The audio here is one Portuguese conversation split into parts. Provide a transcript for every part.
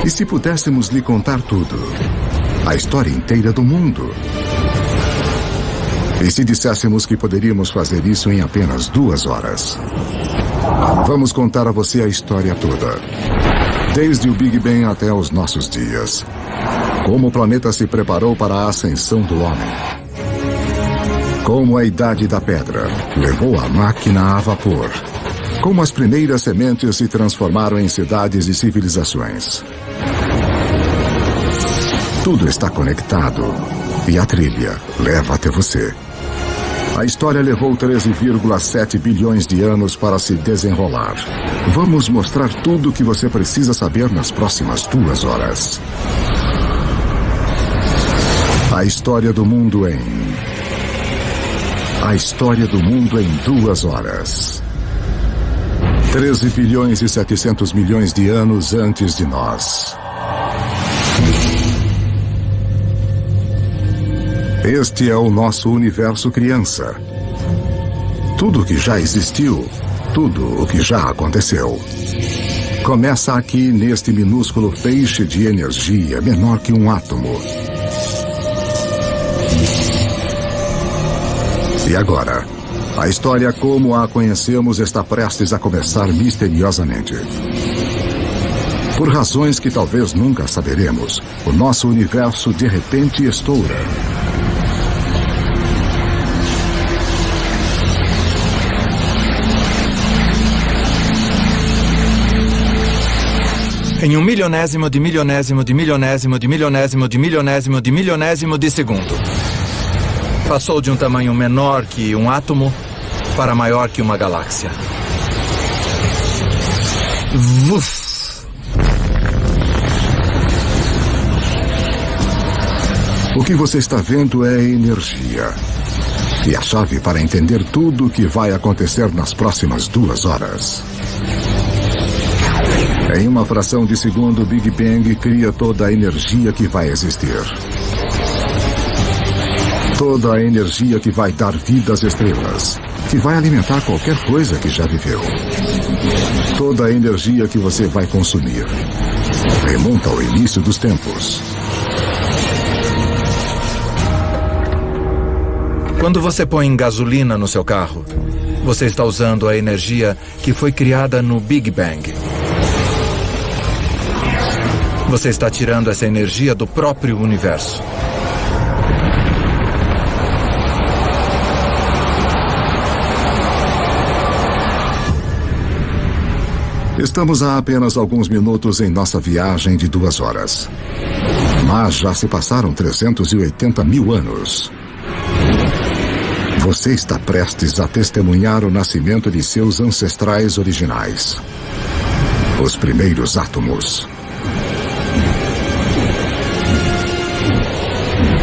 E se pudéssemos lhe contar tudo? A história inteira do mundo? E se disséssemos que poderíamos fazer isso em apenas 2 horas? Vamos contar a você a história toda. Desde o Big Bang até os nossos dias. Como o planeta se preparou para a ascensão do homem. Como a Idade da Pedra levou a máquina a vapor. Como as primeiras sementes se transformaram em cidades e civilizações. Tudo está conectado e a trilha leva até você. A história levou 13,7 bilhões de anos para se desenrolar. Vamos mostrar tudo o que você precisa saber nas próximas 2 horas. A história do mundo em... A história do mundo em 2 horas. 13 bilhões e 700 milhões de anos antes de nós. Este é o nosso universo criança. Tudo o que já existiu, tudo o que já aconteceu. Começa aqui neste minúsculo feixe de energia menor que um átomo. E agora, a história como a conhecemos está prestes a começar misteriosamente. Por razões que talvez nunca saberemos, o nosso universo de repente estoura. Em 1/1000 de milionésimo de milionésimo de milionésimo de milionésimo de milionésimo de segundo. Passou de um tamanho menor que um átomo para maior que uma galáxia. Vuf! O que você está vendo é energia. E a chave para entender tudo o que vai acontecer nas próximas 2 horas. Em uma fração de segundo, o Big Bang cria toda a energia que vai existir. Toda a energia que vai dar vida às estrelas, que vai alimentar qualquer coisa que já viveu. Toda a energia que você vai consumir. Remonta ao início dos tempos. Quando você põe gasolina no seu carro, você está usando a energia que foi criada no Big Bang. Você está tirando essa energia do próprio universo. Estamos há apenas alguns minutos em nossa viagem de 2 horas. Mas já se passaram 380 mil anos. Você está prestes a testemunhar o nascimento de seus ancestrais originais. Os primeiros átomos.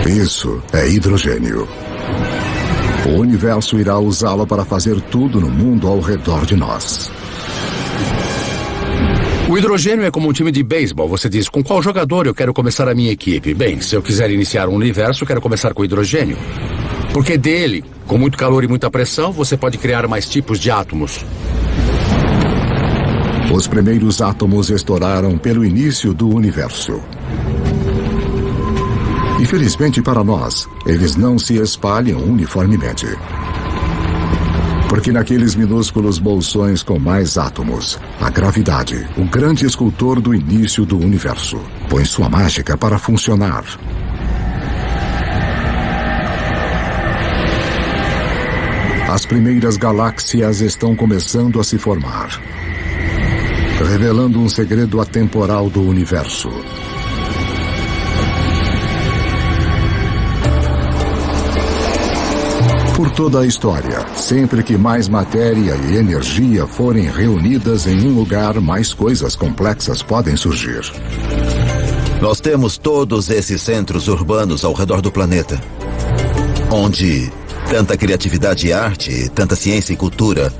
Isso é hidrogênio. O universo irá usá-lo para fazer tudo no mundo ao redor de nós. O hidrogênio é como um time de beisebol. Você diz, com qual jogador eu quero começar a minha equipe? Bem, se eu quiser iniciar um universo, quero começar com hidrogênio. Porque dele, com muito calor e muita pressão, você pode criar mais tipos de átomos. Os primeiros átomos estouraram pelo início do universo. Infelizmente para nós, eles não se espalham uniformemente. Porque naqueles minúsculos bolsões com mais átomos, a gravidade, o grande escultor do início do universo, põe sua mágica para funcionar. As primeiras galáxias estão começando a se formar, revelando um segredo atemporal do universo. Por toda a história, sempre que mais matéria e energia forem reunidas em um lugar, mais coisas complexas podem surgir. Nós temos todos esses centros urbanos ao redor do planeta, onde tanta criatividade e arte, tanta ciência e cultura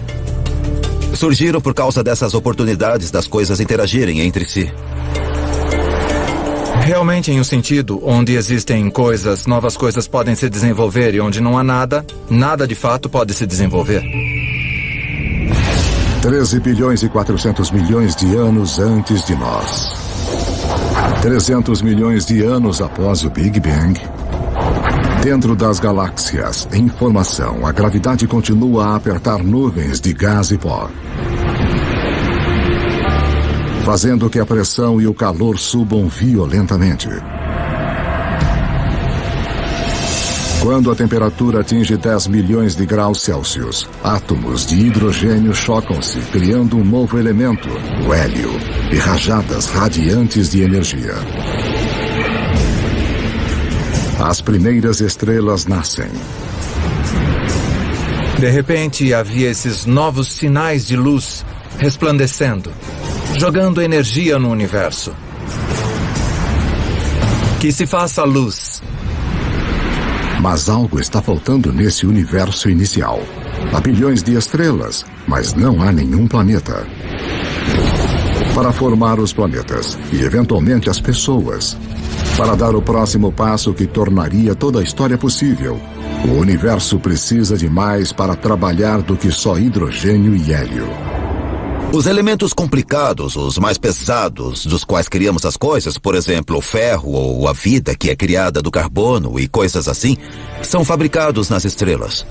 surgiram por causa dessas oportunidades das coisas interagirem entre si. Realmente em um sentido onde existem coisas, novas coisas podem se desenvolver e onde não há nada, nada de fato pode se desenvolver. 13 bilhões e 400 milhões de anos antes de nós. 300 milhões de anos após o Big Bang, dentro das galáxias, em formação, a gravidade continua a apertar nuvens de gás e pó, fazendo que a pressão e o calor subam violentamente. Quando a temperatura atinge 10 milhões de graus Celsius, átomos de hidrogênio chocam-se, criando um novo elemento, o hélio, e rajadas radiantes de energia. As primeiras estrelas nascem. De repente, havia esses novos sinais de luz resplandecendo, jogando energia no universo. Que se faça luz. Mas algo está faltando nesse universo inicial. Há bilhões de estrelas, mas não há nenhum planeta. Para formar os planetas e, eventualmente, as pessoas, para dar o próximo passo que tornaria toda a história possível, o universo precisa de mais para trabalhar do que só hidrogênio e hélio. Os elementos complicados, os mais pesados, dos quais criamos as coisas, por exemplo, o ferro ou a vida que é criada do carbono e coisas assim, são fabricados nas estrelas.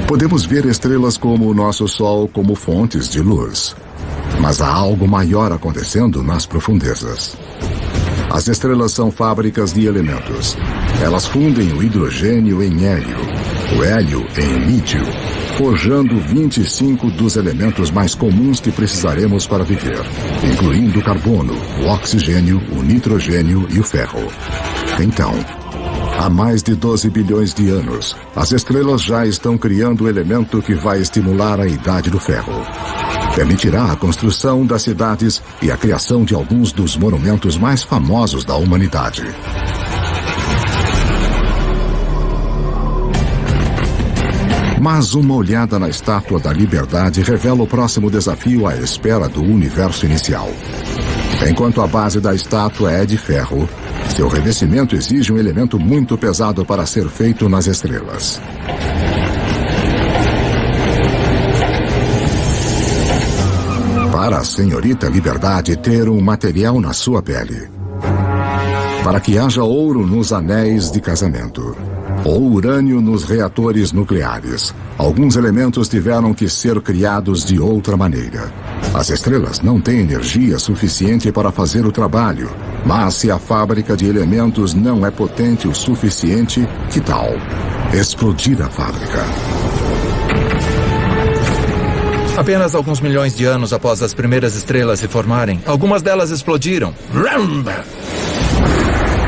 Podemos ver estrelas como o nosso Sol como fontes de luz. Mas há algo maior acontecendo nas profundezas. As estrelas são fábricas de elementos. Elas fundem o hidrogênio em hélio, o hélio em lítio, forjando 25 dos elementos mais comuns que precisaremos para viver, incluindo o carbono, o oxigênio, o nitrogênio e o ferro. Então, há mais de 12 bilhões de anos, as estrelas já estão criando o elemento que vai estimular a idade do ferro. Permitirá a construção das cidades e a criação de alguns dos monumentos mais famosos da humanidade. Mas uma olhada na Estátua da Liberdade revela o próximo desafio à espera do universo inicial. Enquanto a base da estátua é de ferro, seu revestimento exige um elemento muito pesado para ser feito nas estrelas. Para a senhorita Liberdade ter um material na sua pele. Para que haja ouro nos anéis de casamento. Ou urânio nos reatores nucleares. Alguns elementos tiveram que ser criados de outra maneira. As estrelas não têm energia suficiente para fazer o trabalho. Mas se a fábrica de elementos não é potente o suficiente, que tal explodir a fábrica? Apenas alguns milhões de anos após as primeiras estrelas se formarem, algumas delas explodiram.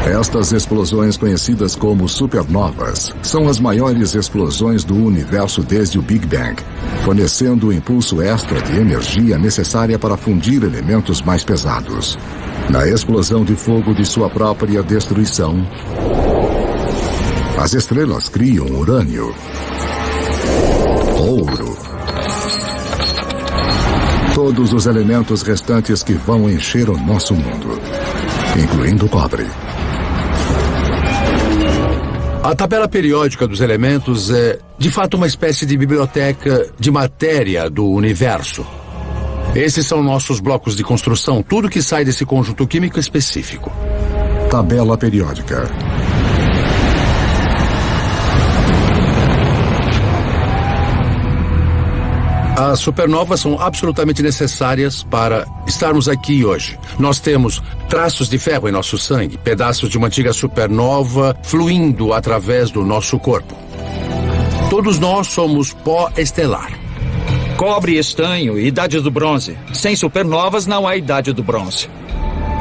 Estas explosões, conhecidas como supernovas, são as maiores explosões do universo desde o Big Bang, fornecendo o impulso extra de energia necessária para fundir elementos mais pesados. Na explosão de fogo de sua própria destruição, as estrelas criam urânio, ouro, todos os elementos restantes que vão encher o nosso mundo, incluindo o cobre. A tabela periódica dos elementos é, de fato, uma espécie de biblioteca de matéria do universo. Esses são nossos blocos de construção, tudo que sai desse conjunto químico específico. Tabela periódica. As supernovas são absolutamente necessárias para estarmos aqui hoje. Nós temos traços de ferro em nosso sangue, pedaços de uma antiga supernova fluindo através do nosso corpo. Todos nós somos pó estelar. Cobre e estanho, idade do bronze. Sem supernovas não há idade do bronze.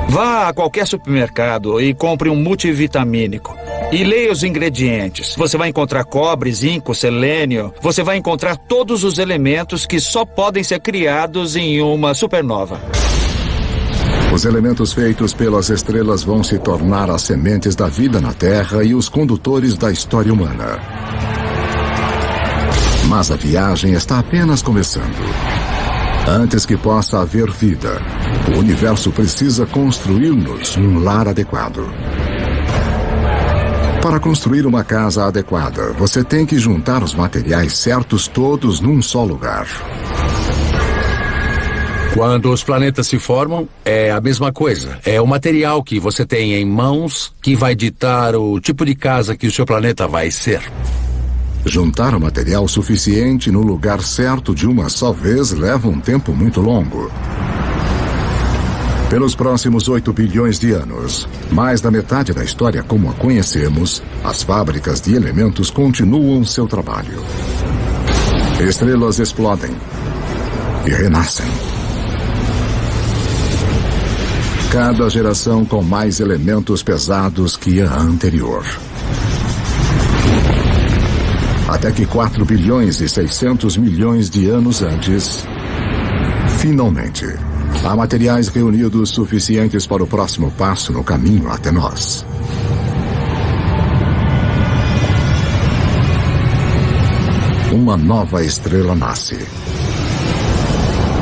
Vá a qualquer supermercado e compre um multivitamínico. E leia os ingredientes. Você vai encontrar cobre, zinco, selênio. Você vai encontrar todos os elementos que só podem ser criados em uma supernova. Os elementos feitos pelas estrelas vão se tornar as sementes da vida na Terra e os condutores da história humana. Mas a viagem está apenas começando. Antes que possa haver vida, o universo precisa construir-nos um lar adequado. Para construir uma casa adequada, você tem que juntar os materiais certos todos num só lugar. Quando os planetas se formam, é a mesma coisa. É o material que você tem em mãos que vai ditar o tipo de casa que o seu planeta vai ser. Juntar o material suficiente no lugar certo de uma só vez leva um tempo muito longo. Pelos próximos 8 bilhões de anos, mais da metade da história como a conhecemos, as fábricas de elementos continuam seu trabalho. Estrelas explodem e renascem. Cada geração com mais elementos pesados que a anterior. Até que 4 bilhões e 600 milhões de anos antes, finalmente, há materiais reunidos suficientes para o próximo passo no caminho até nós. Uma nova estrela nasce.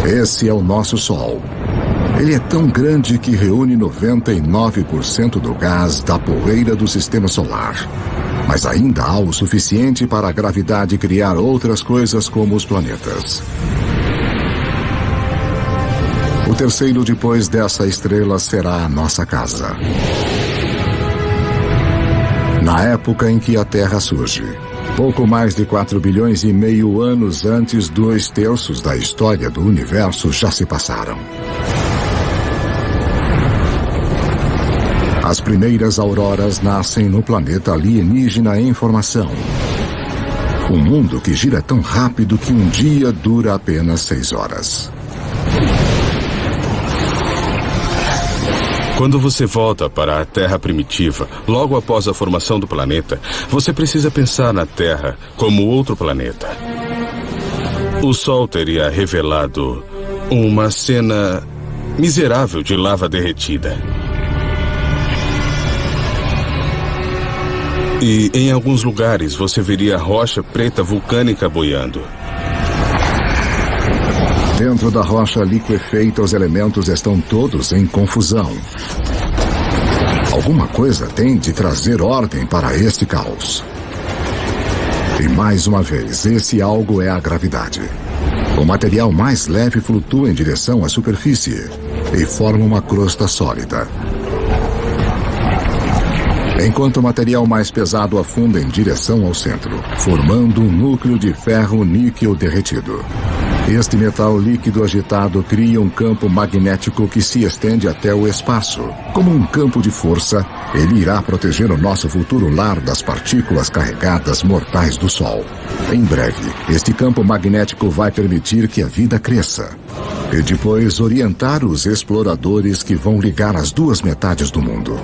Esse é o nosso Sol. Ele é tão grande que reúne 99% do gás da poeira do sistema solar. Mas ainda há o suficiente para a gravidade criar outras coisas como os planetas. O terceiro depois dessa estrela será a nossa casa. Na época em que a Terra surge, pouco mais de 4 bilhões e meio anos antes, 2/3 da história do universo já se passaram. As primeiras auroras nascem no planeta alienígena em formação. Um mundo que gira tão rápido que um dia dura apenas 6 horas. Quando você volta para a Terra primitiva, logo após a formação do planeta, você precisa pensar na Terra como outro planeta. O Sol teria revelado uma cena miserável de lava derretida. E em alguns lugares você veria rocha preta vulcânica boiando. Dentro da rocha liquefeita, os elementos estão todos em confusão. Alguma coisa tem de trazer ordem para este caos. E mais uma vez, esse algo é a gravidade. O material mais leve flutua em direção à superfície e forma uma crosta sólida. Enquanto o material mais pesado afunda em direção ao centro, formando um núcleo de ferro-níquel derretido. Este metal líquido agitado cria um campo magnético que se estende até o espaço. Como um campo de força, ele irá proteger o nosso futuro lar das partículas carregadas mortais do Sol. Em breve, este campo magnético vai permitir que a vida cresça. E depois orientar os exploradores que vão ligar as duas metades do mundo.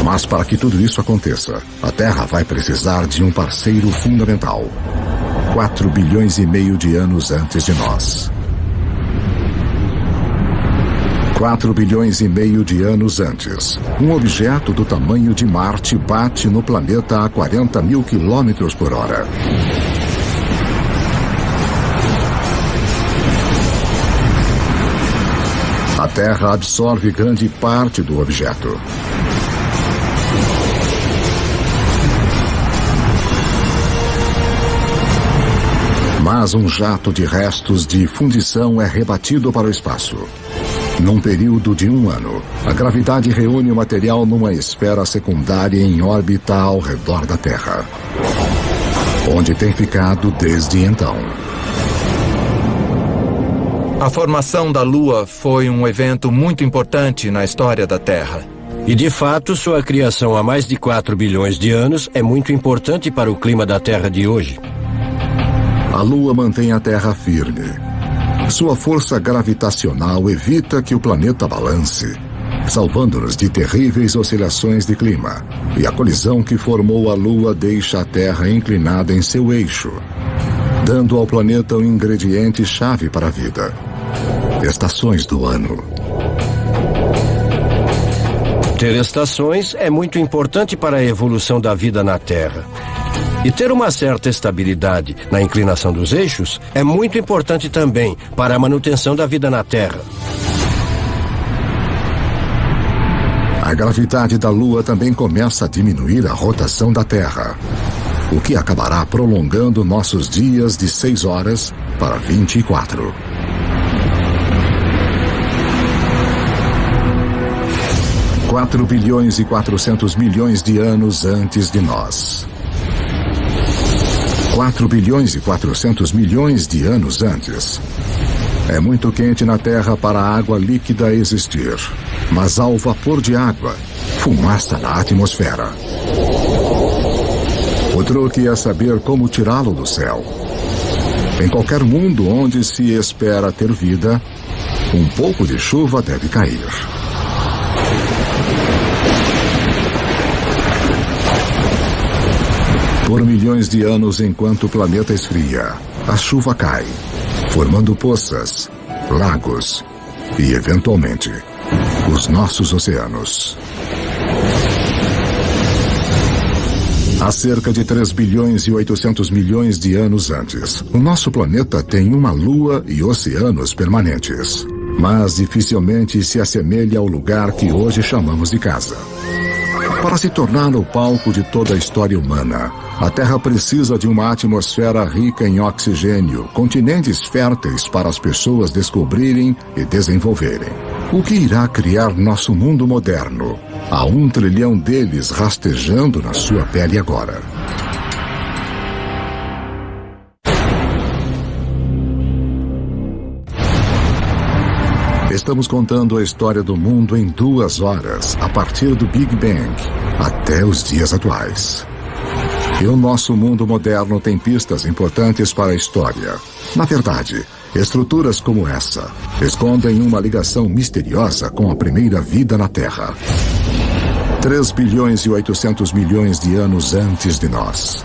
Mas para que tudo isso aconteça, a Terra vai precisar de um parceiro fundamental. 4 bilhões e meio de anos antes de nós. 4 bilhões e meio de anos antes, um objeto do tamanho de Marte bate no planeta a 40 mil quilômetros por hora. A Terra absorve grande parte do objeto. Mas um jato de restos de fundição é rebatido para o espaço. Num período de 1 ano, a gravidade reúne o material numa esfera secundária em órbita ao redor da Terra, onde tem ficado desde então. A formação da Lua foi um evento muito importante na história da Terra. E de fato, sua criação há mais de 4 bilhões de anos é muito importante para o clima da Terra de hoje. A Lua mantém a Terra firme. Sua força gravitacional evita que o planeta balance, salvando-nos de terríveis oscilações de clima. E a colisão que formou a Lua deixa a Terra inclinada em seu eixo, dando ao planeta um ingrediente-chave para a vida: estações do ano. Ter estações é muito importante para a evolução da vida na Terra. E ter uma certa estabilidade na inclinação dos eixos é muito importante também para a manutenção da vida na Terra. A gravidade da Lua também começa a diminuir a rotação da Terra, o que acabará prolongando nossos dias de 6 horas para 24. 4 bilhões e 400 milhões de anos antes de nós. 4 bilhões e 400 milhões de anos antes. É muito quente na Terra para a água líquida existir, mas há o vapor de água, fumaça na atmosfera. O truque é saber como tirá-lo do céu. Em qualquer mundo onde se espera ter vida, um pouco de chuva deve cair. Por milhões de anos, enquanto o planeta esfria, a chuva cai, formando poças, lagos e, eventualmente, os nossos oceanos. Há cerca de 3 bilhões e 800 milhões de anos antes, o nosso planeta tem uma lua e oceanos permanentes, mas dificilmente se assemelha ao lugar que hoje chamamos de casa. Para se tornar o palco de toda a história humana, a Terra precisa de uma atmosfera rica em oxigênio, continentes férteis para as pessoas descobrirem e desenvolverem. O que irá criar nosso mundo moderno? Há 1 trilhão deles rastejando na sua pele agora. Estamos contando a história do mundo em 2 horas, a partir do Big Bang até os dias atuais. E o nosso mundo moderno tem pistas importantes para a história. Na verdade, estruturas como essa escondem uma ligação misteriosa com a primeira vida na Terra. 3 bilhões e 800 milhões de anos antes de nós.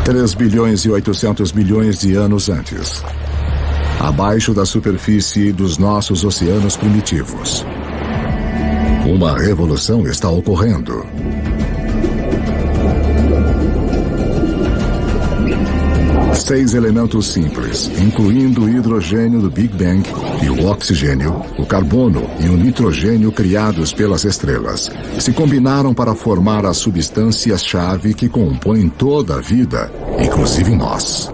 3 bilhões e 800 milhões de anos antes. Abaixo da superfície dos nossos oceanos primitivos. Uma revolução está ocorrendo. Seis elementos simples, incluindo o hidrogênio do Big Bang e o oxigênio, o carbono e o nitrogênio criados pelas estrelas, se combinaram para formar as substâncias-chave que compõem toda a vida, inclusive nós.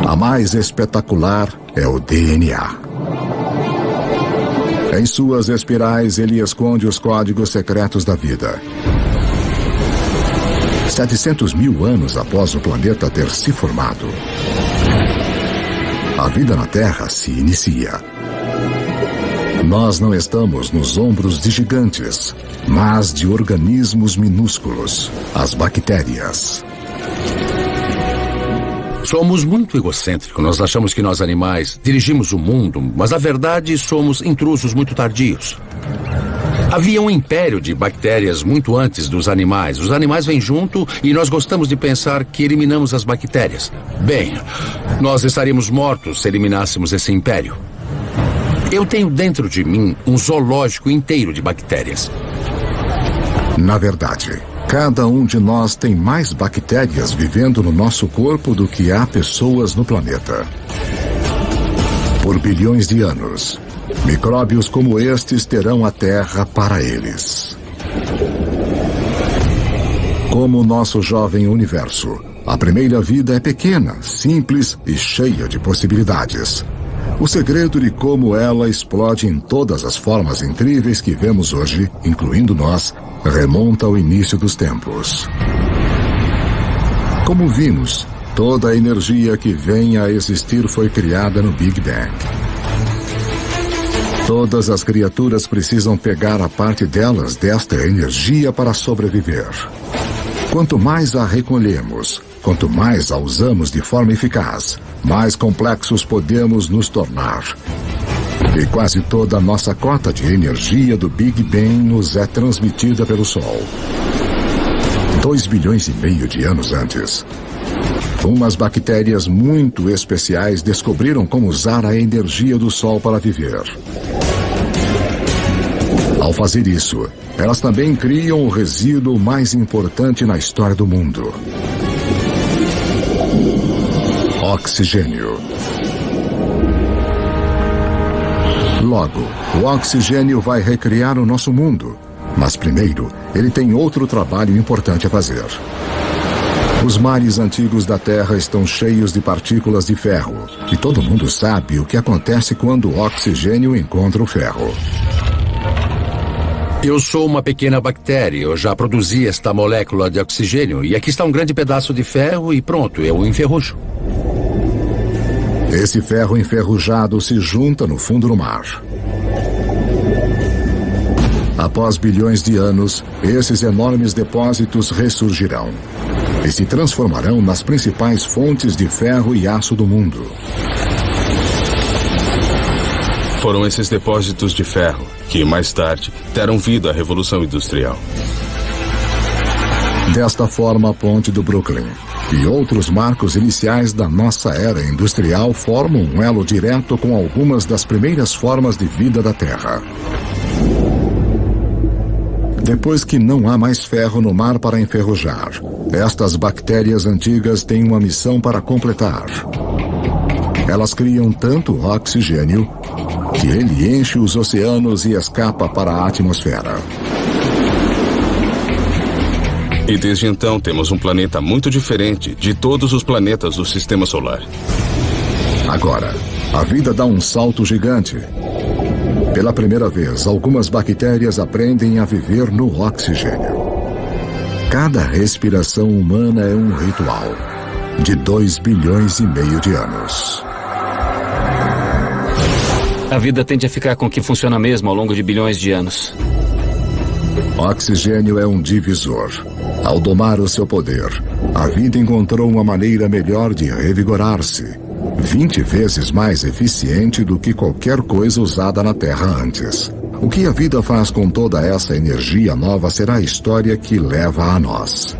A mais espetacular é o DNA. Em suas espirais, ele esconde os códigos secretos da vida. 700 mil anos após o planeta ter se formado, a vida na Terra se inicia. Nós não estamos nos ombros de gigantes, mas de organismos minúsculos, as bactérias. Somos muito egocêntricos. Nós achamos que nós animais dirigimos o mundo, mas na verdade somos intrusos muito tardios. Havia um império de bactérias muito antes dos animais. Os animais vêm junto e nós gostamos de pensar que eliminamos as bactérias. Bem, nós estaríamos mortos se eliminássemos esse império. Eu tenho dentro de mim um zoológico inteiro de bactérias. Na verdade, cada um de nós tem mais bactérias vivendo no nosso corpo do que há pessoas no planeta. Por bilhões de anos, micróbios como estes terão a Terra para eles. Como o nosso jovem universo, a primeira vida é pequena, simples e cheia de possibilidades. O segredo de como ela explode em todas as formas incríveis que vemos hoje, incluindo nós, remonta ao início dos tempos. Como vimos, toda a energia que vem a existir foi criada no Big Bang. Todas as criaturas precisam pegar a parte delas desta energia para sobreviver. Quanto mais a recolhemos, quanto mais a usamos de forma eficaz, mais complexos podemos nos tornar. E quase toda a nossa cota de energia do Big Bang nos é transmitida pelo Sol. 2,5 bilhões de anos antes, umas bactérias muito especiais descobriram como usar a energia do Sol para viver. Ao fazer isso, elas também criam o resíduo mais importante na história do mundo: oxigênio. Logo, o oxigênio vai recriar o nosso mundo. Mas primeiro, ele tem outro trabalho importante a fazer. Os mares antigos da Terra estão cheios de partículas de ferro. E todo mundo sabe o que acontece quando o oxigênio encontra o ferro. Eu sou uma pequena bactéria. Eu já produzi esta molécula de oxigênio. E aqui está um grande pedaço de ferro e pronto, eu o enferrujo. Esse ferro enferrujado se junta no fundo do mar. Após bilhões de anos, esses enormes depósitos ressurgirão e se transformarão nas principais fontes de ferro e aço do mundo. Foram esses depósitos de ferro que, mais tarde, deram vida à Revolução Industrial. Desta forma, a Ponte do Brooklyn e outros marcos iniciais da nossa era industrial formam um elo direto com algumas das primeiras formas de vida da Terra. Depois que não há mais ferro no mar para enferrujar, estas bactérias antigas têm uma missão para completar. Elas criam tanto oxigênio que ele enche os oceanos e escapa para a atmosfera. E desde então temos um planeta muito diferente de todos os planetas do Sistema Solar. Agora, a vida dá um salto gigante. Pela primeira vez, algumas bactérias aprendem a viver no oxigênio. Cada respiração humana é um ritual de 2,5 bilhões de anos. A vida tende a ficar com o que funciona mesmo ao longo de bilhões de anos. Oxigênio é um divisor. Ao domar o seu poder, a vida encontrou uma maneira melhor de revigorar-se, 20 vezes mais eficiente do que qualquer coisa usada na Terra antes. O que a vida faz com toda essa energia nova será a história que leva a nós.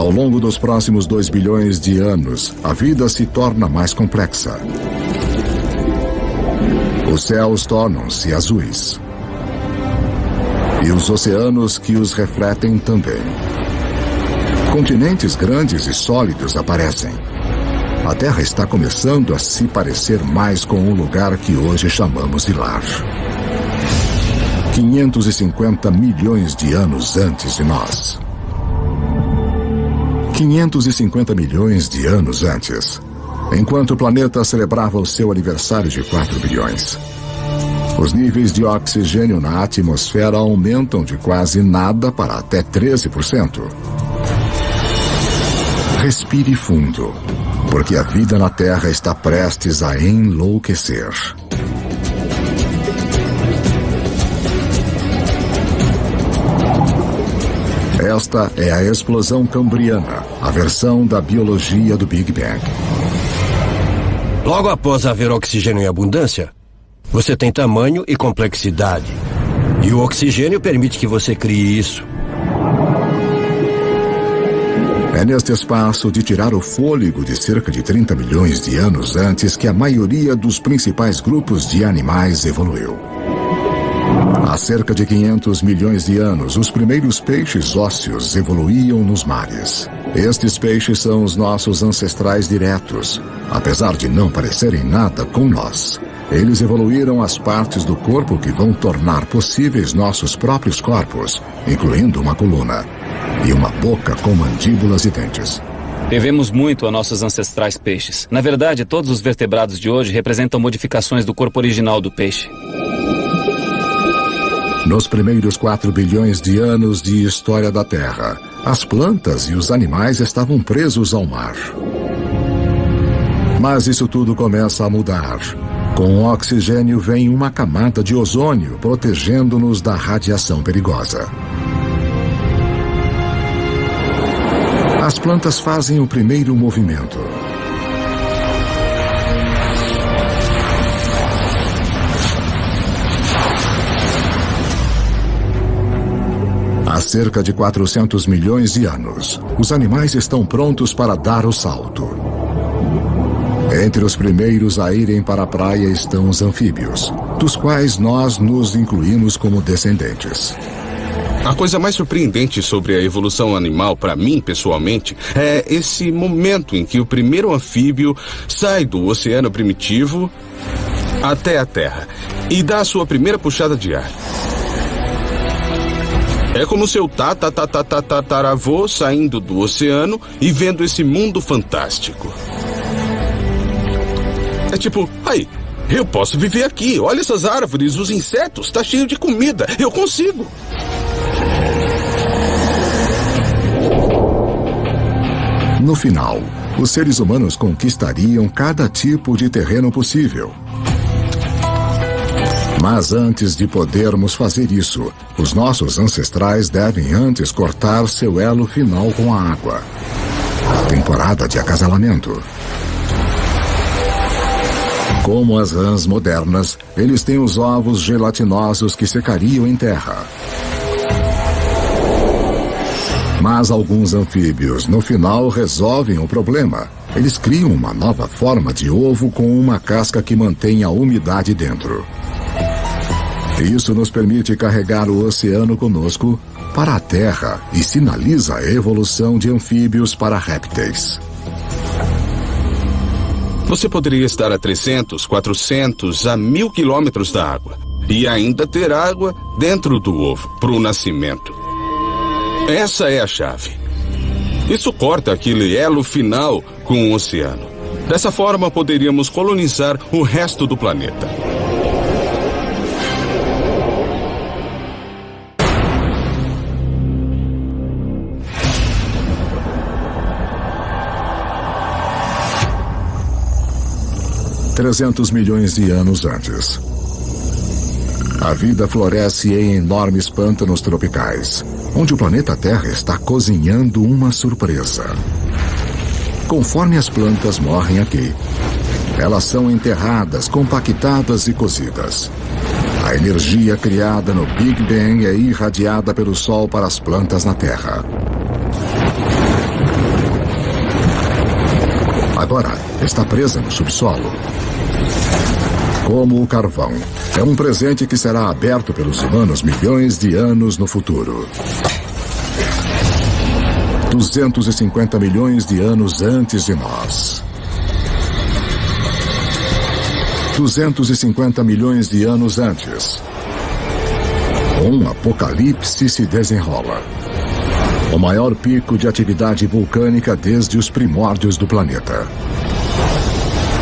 Ao longo dos próximos 2 bilhões de anos, a vida se torna mais complexa. Os céus tornam-se azuis. E os oceanos que os refletem também. Continentes grandes e sólidos aparecem. A Terra está começando a se parecer mais com o lugar que hoje chamamos de lar. 550 milhões de anos antes de nós. 550 milhões de anos antes, enquanto o planeta celebrava o seu aniversário de 4 bilhões. Os níveis de oxigênio na atmosfera aumentam de quase nada para até 13%. Respire fundo, porque a vida na Terra está prestes a enlouquecer. Esta é a explosão cambriana, a versão da biologia do Big Bang. Logo após haver oxigênio em abundância, você tem tamanho e complexidade. E o oxigênio permite que você crie isso. É neste espaço de tirar o fôlego de cerca de 30 milhões de anos antes que a maioria dos principais grupos de animais evoluiu. Há cerca de 500 milhões de anos, os primeiros peixes ósseos evoluíam nos mares. Estes peixes são os nossos ancestrais diretos, apesar de não parecerem nada com nós. Eles evoluíram as partes do corpo que vão tornar possíveis nossos próprios corpos, incluindo uma coluna e uma boca com mandíbulas e dentes. Devemos muito a nossos ancestrais peixes. Na verdade, todos os vertebrados de hoje representam modificações do corpo original do peixe. Nos primeiros 4 bilhões de anos de história da Terra, as plantas e os animais estavam presos ao mar. Mas isso tudo começa a mudar. Com o oxigênio vem uma camada de ozônio protegendo-nos da radiação perigosa. As plantas fazem o primeiro movimento. Há cerca de 400 milhões de anos, os animais estão prontos para dar o salto. Entre os primeiros a irem para a praia estão os anfíbios, dos quais nós nos incluímos como descendentes. A coisa mais surpreendente sobre a evolução animal, para mim, pessoalmente, é esse momento em que o primeiro anfíbio sai do oceano primitivo até a Terra e dá a sua primeira puxada de ar. É como seu tataravô saindo do oceano e vendo esse mundo fantástico. É tipo, aí, eu posso viver aqui. Olha essas árvores, os insetos, tá cheio de comida. Eu consigo. No final, os seres humanos conquistariam cada tipo de terreno possível. Mas antes de podermos fazer isso, os nossos ancestrais devem antes cortar seu elo final com a água. Temporada de acasalamento. Como as rãs modernas, eles têm os ovos gelatinosos que secariam em terra. Mas alguns anfíbios, no final, resolvem o problema. Eles criam uma nova forma de ovo com uma casca que mantém a umidade dentro. Isso nos permite carregar o oceano conosco para a Terra e sinaliza a evolução de anfíbios para répteis. Você poderia estar a 300, 400, a 1000 quilômetros da água e ainda ter água dentro do ovo para o nascimento. Essa é a chave. Isso corta aquele elo final com o oceano. Dessa forma, poderíamos colonizar o resto do planeta. $300 milhões de anos antes. A vida floresce em enormes pântanos tropicais, onde o planeta Terra está cozinhando uma surpresa. Conforme as plantas morrem aqui, elas são enterradas, compactadas e cozidas. A energia criada no Big Bang é irradiada pelo Sol para as plantas na Terra. Agora está presa no subsolo. Como o carvão, é um presente que será aberto pelos humanos milhões de anos no futuro. 250 milhões de anos antes de nós. 250 milhões de anos antes. Um apocalipse se desenrola. O maior pico de atividade vulcânica desde os primórdios do planeta.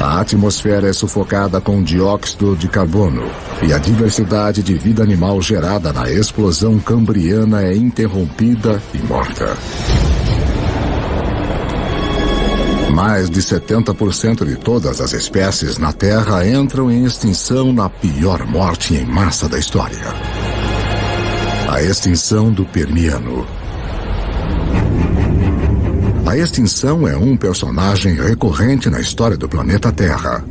A atmosfera é sufocada com dióxido de carbono e a diversidade de vida animal gerada na explosão cambriana é interrompida e morta. Mais de 70% de todas as espécies na Terra entram em extinção na pior morte em massa da história. A extinção do Permiano. A extinção é um personagem recorrente na história do planeta Terra.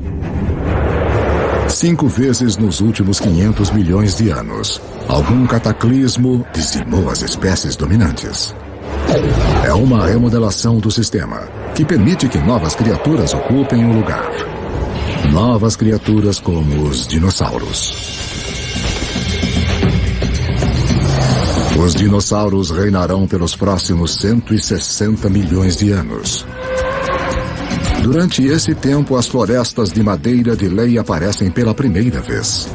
5 vezes nos últimos 500 milhões de anos, algum cataclismo dizimou as espécies dominantes. É uma remodelação do sistema, que permite que novas criaturas ocupem o lugar. Novas criaturas como os dinossauros. Os dinossauros reinarão pelos próximos 160 milhões de anos. Durante esse tempo, as florestas de madeira de lei aparecem pela primeira vez.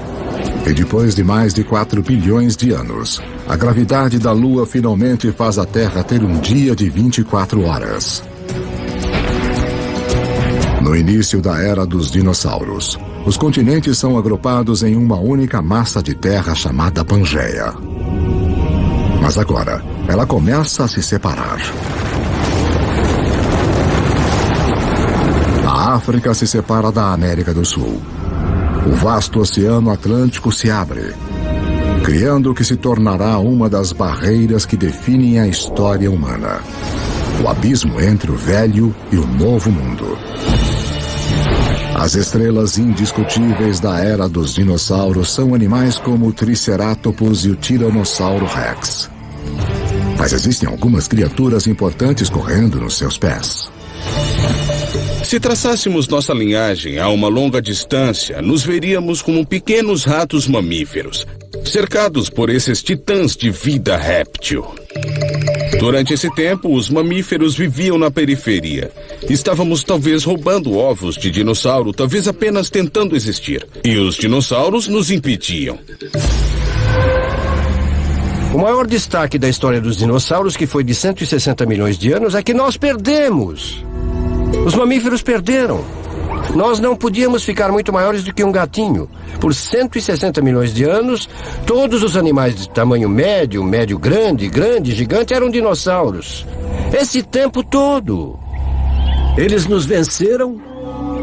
E depois de mais de 4 bilhões de anos, a gravidade da Lua finalmente faz a Terra ter um dia de 24 horas. No início da era dos dinossauros, os continentes são agrupados em uma única massa de terra chamada Pangeia. Mas agora, ela começa a se separar. A África se separa da América do Sul. O vasto Oceano Atlântico se abre, criando o que se tornará uma das barreiras que definem a história humana. O abismo entre o velho e o novo mundo. As estrelas indiscutíveis da era dos dinossauros são animais como o Triceratopus e o Tiranossauro Rex. Mas existem algumas criaturas importantes correndo nos seus pés. Se traçássemos nossa linhagem a uma longa distância, nos veríamos como pequenos ratos mamíferos, cercados por esses titãs de vida réptil. Durante esse tempo, os mamíferos viviam na periferia. Estávamos talvez roubando ovos de dinossauro, talvez apenas tentando existir. E os dinossauros nos impediam. O maior destaque da história dos dinossauros, que foi de 160 milhões de anos, é que nós perdemos. Os mamíferos perderam. Nós não podíamos ficar muito maiores do que um gatinho. Por 160 milhões de anos, todos os animais de tamanho médio, médio-grande, grande, gigante eram dinossauros. Esse tempo todo. Eles nos venceram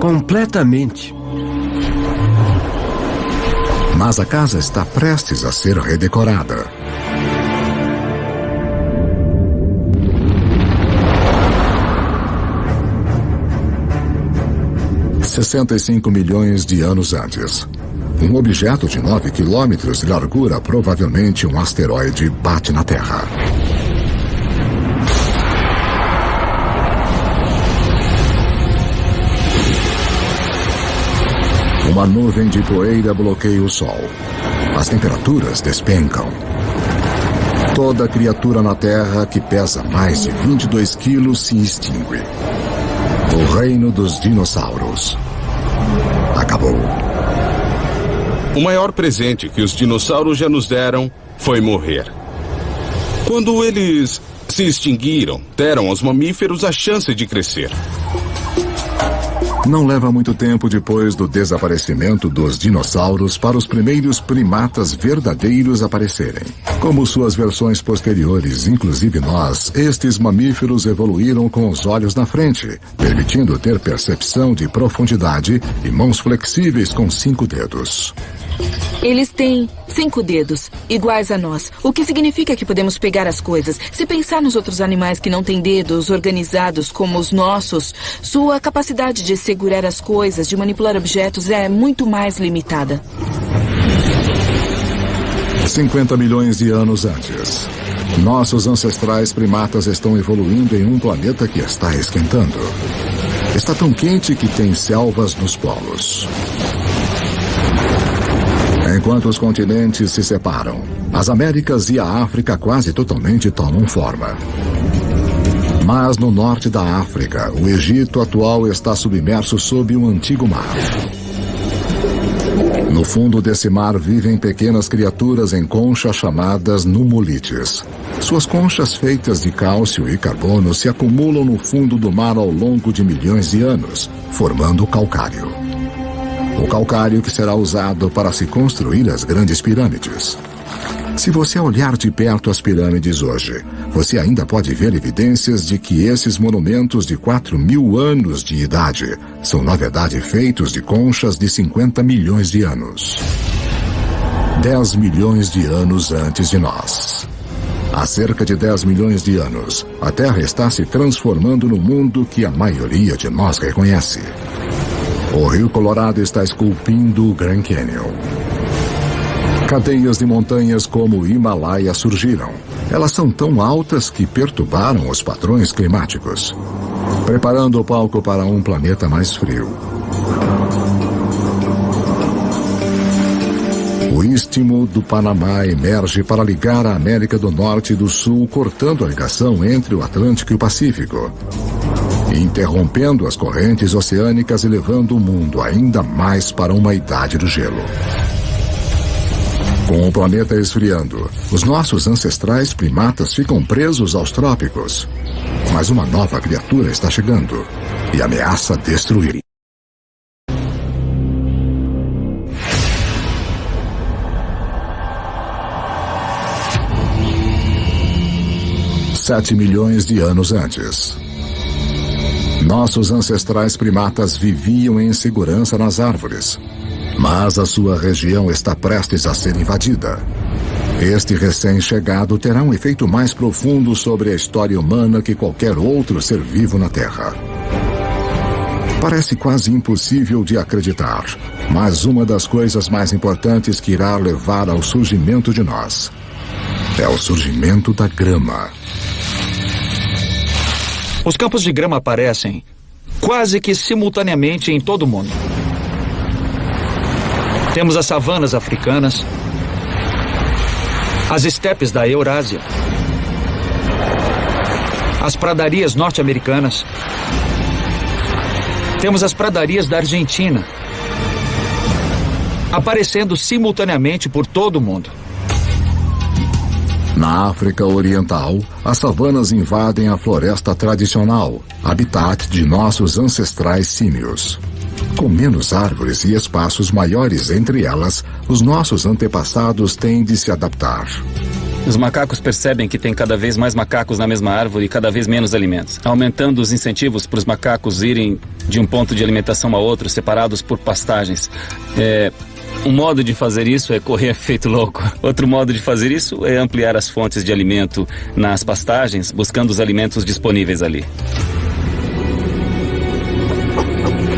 completamente. Mas a casa está prestes a ser redecorada. $65 milhões de anos antes. Um objeto de 9 quilômetros de largura, provavelmente um asteroide, bate na Terra. Uma nuvem de poeira bloqueia o Sol. As temperaturas despencam. Toda criatura na Terra que pesa mais de 22 quilos se extingue. O reino dos dinossauros acabou. O maior presente que os dinossauros já nos deram foi morrer. Quando eles se extinguiram, deram aos mamíferos a chance de crescer. Não leva muito tempo depois do desaparecimento dos dinossauros para os primeiros primatas verdadeiros aparecerem. Como suas versões posteriores, inclusive nós, estes mamíferos evoluíram com os olhos na frente, permitindo ter percepção de profundidade e mãos flexíveis com 5 dedos. Eles têm 5 dedos, iguais a nós, o que significa que podemos pegar as coisas. Se pensar nos outros animais que não têm dedos organizados como os nossos, sua capacidade de segurar as coisas, de manipular objetos é muito mais limitada. 50 milhões de anos antes. Nossos ancestrais primatas estão evoluindo em um planeta que está esquentando. Está tão quente que tem selvas nos polos. Enquanto os continentes se separam, as Américas e a África quase totalmente tomam forma. Mas no norte da África, o Egito atual está submerso sob um antigo mar. No fundo desse mar vivem pequenas criaturas em conchas chamadas nummulites. Suas conchas feitas de cálcio e carbono se acumulam no fundo do mar ao longo de milhões de anos, formando calcário. O calcário que será usado para se construir as grandes pirâmides. Se você olhar de perto as pirâmides hoje, você ainda pode ver evidências de que esses monumentos de 4.000 anos de idade são, na verdade, feitos de conchas de 50 milhões de anos. 10 milhões de anos antes de nós. Há cerca de 10 milhões de anos, a Terra está se transformando no mundo que a maioria de nós reconhece. O Rio Colorado está esculpindo o Grand Canyon. Cadeias de montanhas como o Himalaia surgiram. Elas são tão altas que perturbaram os padrões climáticos, preparando o palco para um planeta mais frio. O Istmo do Panamá emerge para ligar a América do Norte e do Sul, cortando a ligação entre o Atlântico e o Pacífico, interrompendo as correntes oceânicas e levando o mundo ainda mais para uma idade do gelo. Com o planeta esfriando, os nossos ancestrais primatas ficam presos aos trópicos. Mas uma nova criatura está chegando e ameaça destruir. $7 milhões de anos antes. Nossos ancestrais primatas viviam em segurança nas árvores. Mas a sua região está prestes a ser invadida. Este recém-chegado terá um efeito mais profundo sobre a história humana que qualquer outro ser vivo na Terra. Parece quase impossível de acreditar, mas uma das coisas mais importantes que irá levar ao surgimento de nós é o surgimento da grama. Os campos de grama aparecem quase que simultaneamente em todo o mundo. Temos as savanas africanas, as estepes da Eurásia, as pradarias norte-americanas, temos as pradarias da Argentina, aparecendo simultaneamente por todo o mundo. Na África Oriental, as savanas invadem a floresta tradicional, habitat de nossos ancestrais símios. Com menos árvores e espaços maiores entre elas, os nossos antepassados têm de se adaptar. Os macacos percebem que tem cada vez mais macacos na mesma árvore e cada vez menos alimentos, aumentando os incentivos para os macacos irem de um ponto de alimentação a outro, separados por pastagens. Um modo de fazer isso é correr feito louco. Outro modo de fazer isso é ampliar as fontes de alimento nas pastagens, buscando os alimentos disponíveis ali.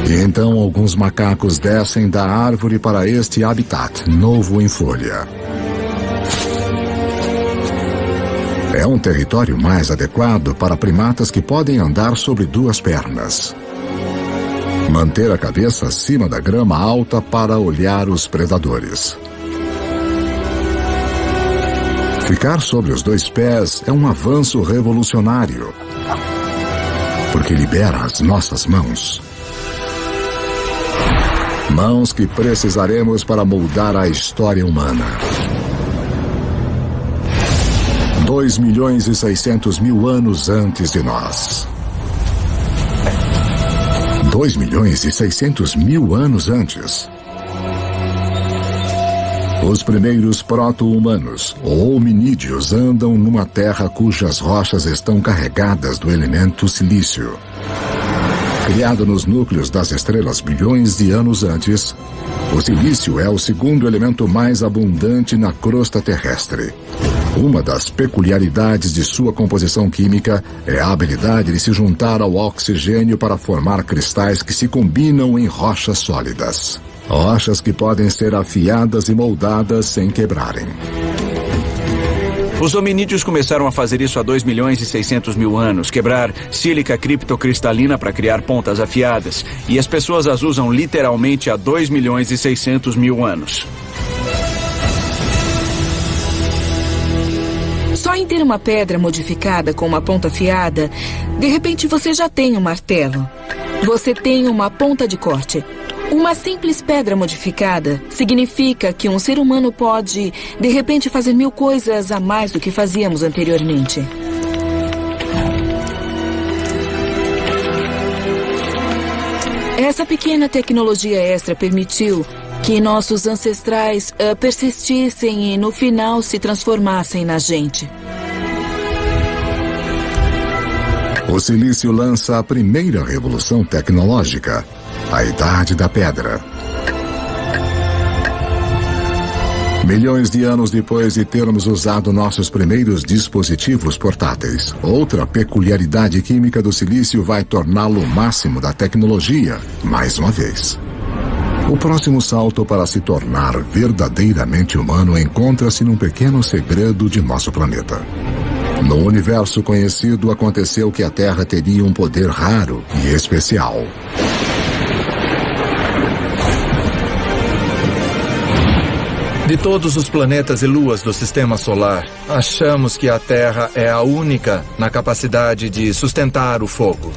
E então alguns macacos descem da árvore para este habitat novo em folha. É um território mais adequado para primatas que podem andar sobre duas pernas. Manter a cabeça acima da grama alta para olhar os predadores. Ficar sobre os dois pés é um avanço revolucionário, porque libera as nossas mãos. Mãos que precisaremos para moldar a história humana. 2.600.000 anos antes de nós. 2.600.000 anos antes. Os primeiros proto-humanos, ou hominídeos, andam numa terra cujas rochas estão carregadas do elemento silício. Criado nos núcleos das estrelas bilhões de anos antes, o silício é o segundo elemento mais abundante na crosta terrestre. Uma das peculiaridades de sua composição química é a habilidade de se juntar ao oxigênio para formar cristais que se combinam em rochas sólidas. Rochas que podem ser afiadas e moldadas sem quebrarem. Os hominídeos começaram a fazer isso há 2.600.000 anos, quebrar sílica criptocristalina para criar pontas afiadas. E as pessoas as usam literalmente há 2.600.000 anos. Só em ter uma pedra modificada com uma ponta afiada, de repente você já tem um martelo. Você tem uma ponta de corte. Uma simples pedra modificada significa que um ser humano pode, de repente, fazer 1000 coisas a mais do que fazíamos anteriormente. Essa pequena tecnologia extra permitiu que nossos ancestrais persistissem e, no final, se transformassem na gente. O silício lança a primeira revolução tecnológica, a Idade da Pedra. Milhões de anos depois de termos usado nossos primeiros dispositivos portáteis, outra peculiaridade química do silício vai torná-lo o máximo da tecnologia, mais uma vez. O próximo salto para se tornar verdadeiramente humano encontra-se num pequeno segredo de nosso planeta. No universo conhecido, aconteceu que a Terra teria um poder raro e especial. De todos os planetas e luas do Sistema Solar, achamos que a Terra é a única na capacidade de sustentar o fogo.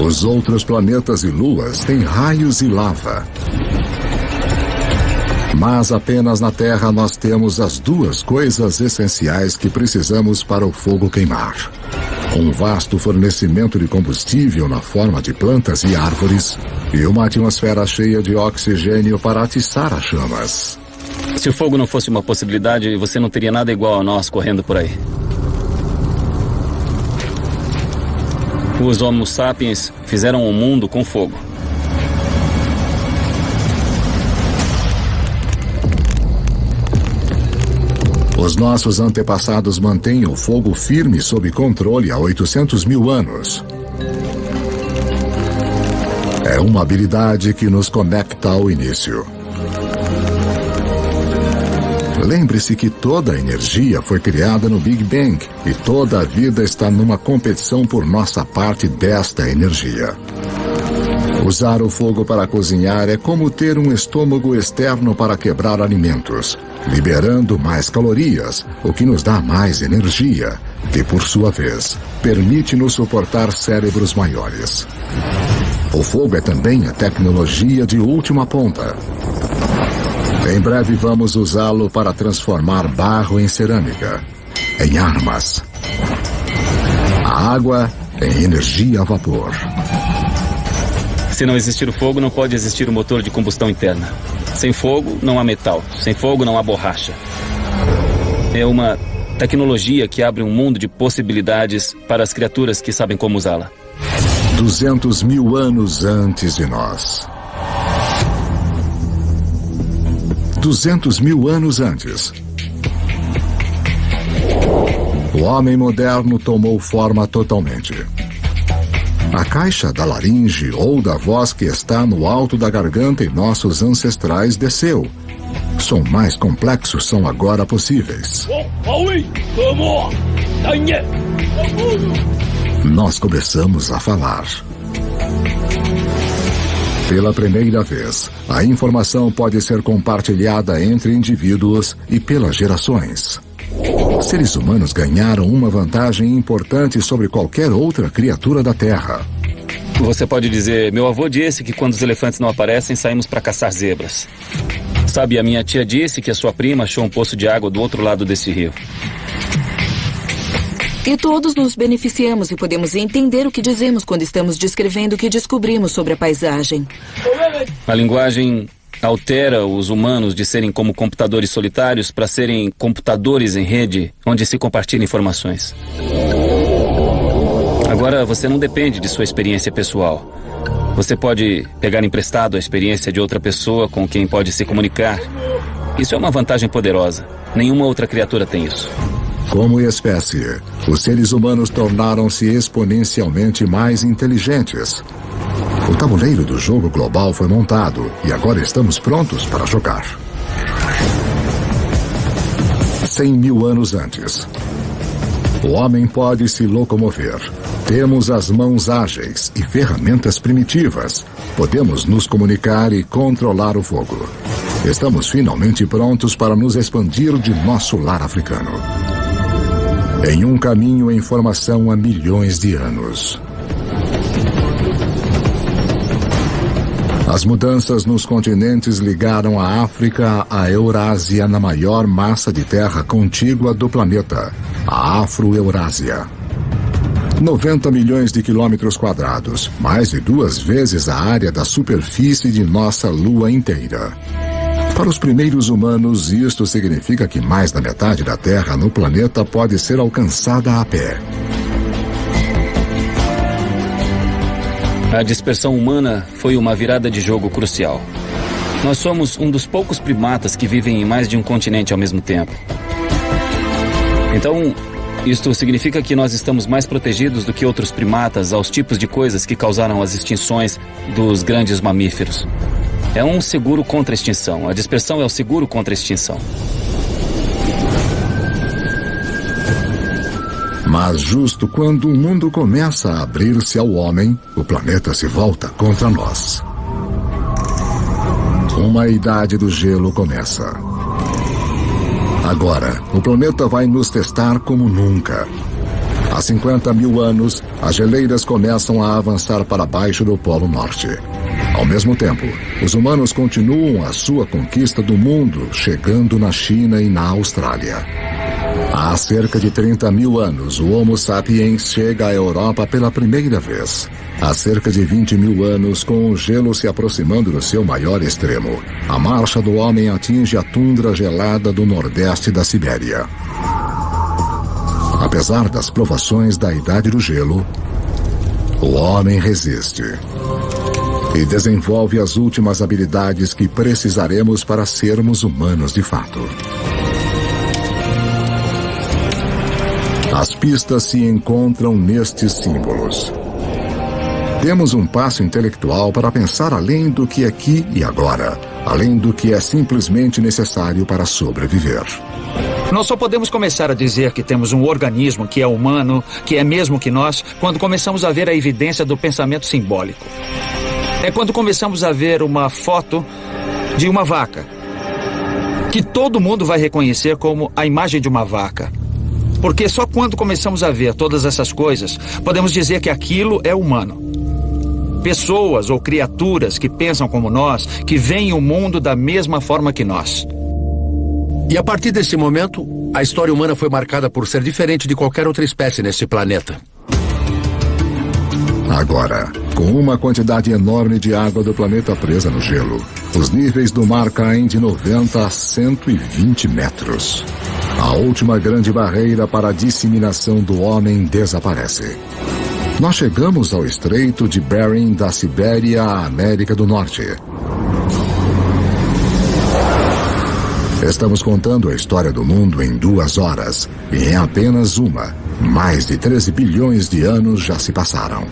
Os outros planetas e luas têm raios e lava. Mas apenas na Terra nós temos as duas coisas essenciais que precisamos para o fogo queimar. Um vasto fornecimento de combustível na forma de plantas e árvores e uma atmosfera cheia de oxigênio para atiçar as chamas. Se o fogo não fosse uma possibilidade, você não teria nada igual a nós correndo por aí. Os Homo sapiens fizeram o mundo com fogo. Os nossos antepassados mantêm o fogo firme sob controle há 800.000 anos. É uma habilidade que nos conecta ao início. Lembre-se que toda a energia foi criada no Big Bang e toda a vida está numa competição por nossa parte desta energia. Usar o fogo para cozinhar é como ter um estômago externo para quebrar alimentos, liberando mais calorias, o que nos dá mais energia, que, por sua vez, permite-nos suportar cérebros maiores. O fogo é também a tecnologia de última ponta. Em breve vamos usá-lo para transformar barro em cerâmica, em armas, a água em energia a vapor. Se não existir o fogo, não pode existir o motor de combustão interna. Sem fogo, não há metal. Sem fogo, não há borracha. É uma tecnologia que abre um mundo de possibilidades para as criaturas que sabem como usá-la. 200 mil anos antes de nós. 200 mil anos antes. O homem moderno tomou forma totalmente. A caixa da laringe ou da voz que está no alto da garganta em nossos ancestrais desceu. Som mais complexos são agora possíveis. Nós começamos a falar. Pela primeira vez, a informação pode ser compartilhada entre indivíduos e pelas gerações. Seres humanos ganharam uma vantagem importante sobre qualquer outra criatura da Terra. Você pode dizer, meu avô disse que quando os elefantes não aparecem, saímos para caçar zebras. Sabe, a minha tia disse que a sua prima achou um poço de água do outro lado desse rio. E todos nos beneficiamos e podemos entender o que dizemos quando estamos descrevendo o que descobrimos sobre a paisagem. A linguagem altera os humanos de serem como computadores solitários para serem computadores em rede, onde se compartilham informações. Agora, você não depende de sua experiência pessoal. Você pode pegar emprestado a experiência de outra pessoa com quem pode se comunicar. Isso é uma vantagem poderosa. Nenhuma outra criatura tem isso. Como espécie, os seres humanos tornaram-se exponencialmente mais inteligentes. O tabuleiro do jogo global foi montado e agora estamos prontos para jogar. 100 mil anos antes. O homem pode se locomover. Temos as mãos ágeis e ferramentas primitivas. Podemos nos comunicar e controlar o fogo. Estamos finalmente prontos para nos expandir de nosso lar africano. Em um caminho em formação há milhões de anos. As mudanças nos continentes ligaram a África à Eurásia na maior massa de terra contígua do planeta, a Afro-Eurásia. 90 milhões de quilômetros quadrados, mais de 2 vezes a área da superfície de nossa Lua inteira. Para os primeiros humanos, isto significa que mais da metade da Terra no planeta pode ser alcançada a pé. A dispersão humana foi uma virada de jogo crucial. Nós somos um dos poucos primatas que vivem em mais de um continente ao mesmo tempo. Então, isto significa que nós estamos mais protegidos do que outros primatas aos tipos de coisas que causaram as extinções dos grandes mamíferos. É um seguro contra a extinção. A dispersão é o seguro contra a extinção. Mas justo quando o mundo começa a abrir-se ao homem, o planeta se volta contra nós. Uma idade do gelo começa. Agora, o planeta vai nos testar como nunca. Há 50 mil anos, as geleiras começam a avançar para baixo do Polo Norte. Ao mesmo tempo, os humanos continuam a sua conquista do mundo, chegando na China e na Austrália. Há cerca de 30 mil anos, o Homo sapiens chega à Europa pela primeira vez. Há cerca de 20 mil anos, com o gelo se aproximando do seu maior extremo, a marcha do homem atinge a tundra gelada do nordeste da Sibéria. Apesar das provações da Idade do Gelo, o homem resiste e desenvolve as últimas habilidades que precisaremos para sermos humanos de fato. As pistas se encontram nestes símbolos. Temos um passo intelectual para pensar além do que é aqui e agora, além do que é simplesmente necessário para sobreviver. Nós só podemos começar a dizer que temos um organismo que é humano, que é mesmo que nós, quando começamos a ver a evidência do pensamento simbólico. É quando começamos a ver uma foto de uma vaca, que todo mundo vai reconhecer como a imagem de uma vaca. Porque só quando começamos a ver todas essas coisas, podemos dizer que aquilo é humano. Pessoas ou criaturas que pensam como nós, que veem o mundo da mesma forma que nós. E a partir desse momento, a história humana foi marcada por ser diferente de qualquer outra espécie neste planeta. Agora, Com uma quantidade enorme de água do planeta presa no gelo, os níveis do mar caem de 90 a 120 metros. A última grande barreira para a disseminação do homem desaparece. Nós chegamos ao Estreito de Bering da Sibéria à América do Norte. Estamos contando a história do mundo em 2 horas, e em apenas uma, mais de 13 bilhões de anos já se passaram.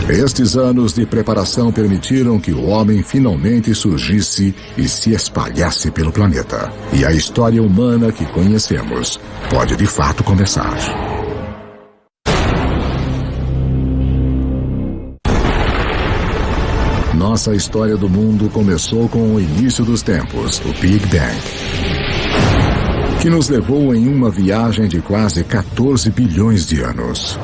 Estes anos de preparação permitiram que o homem finalmente surgisse e se espalhasse pelo planeta. E a história humana que conhecemos pode de fato começar. Nossa história do mundo começou com o início dos tempos, o Big Bang, que nos levou em uma viagem de quase 14 bilhões de anos.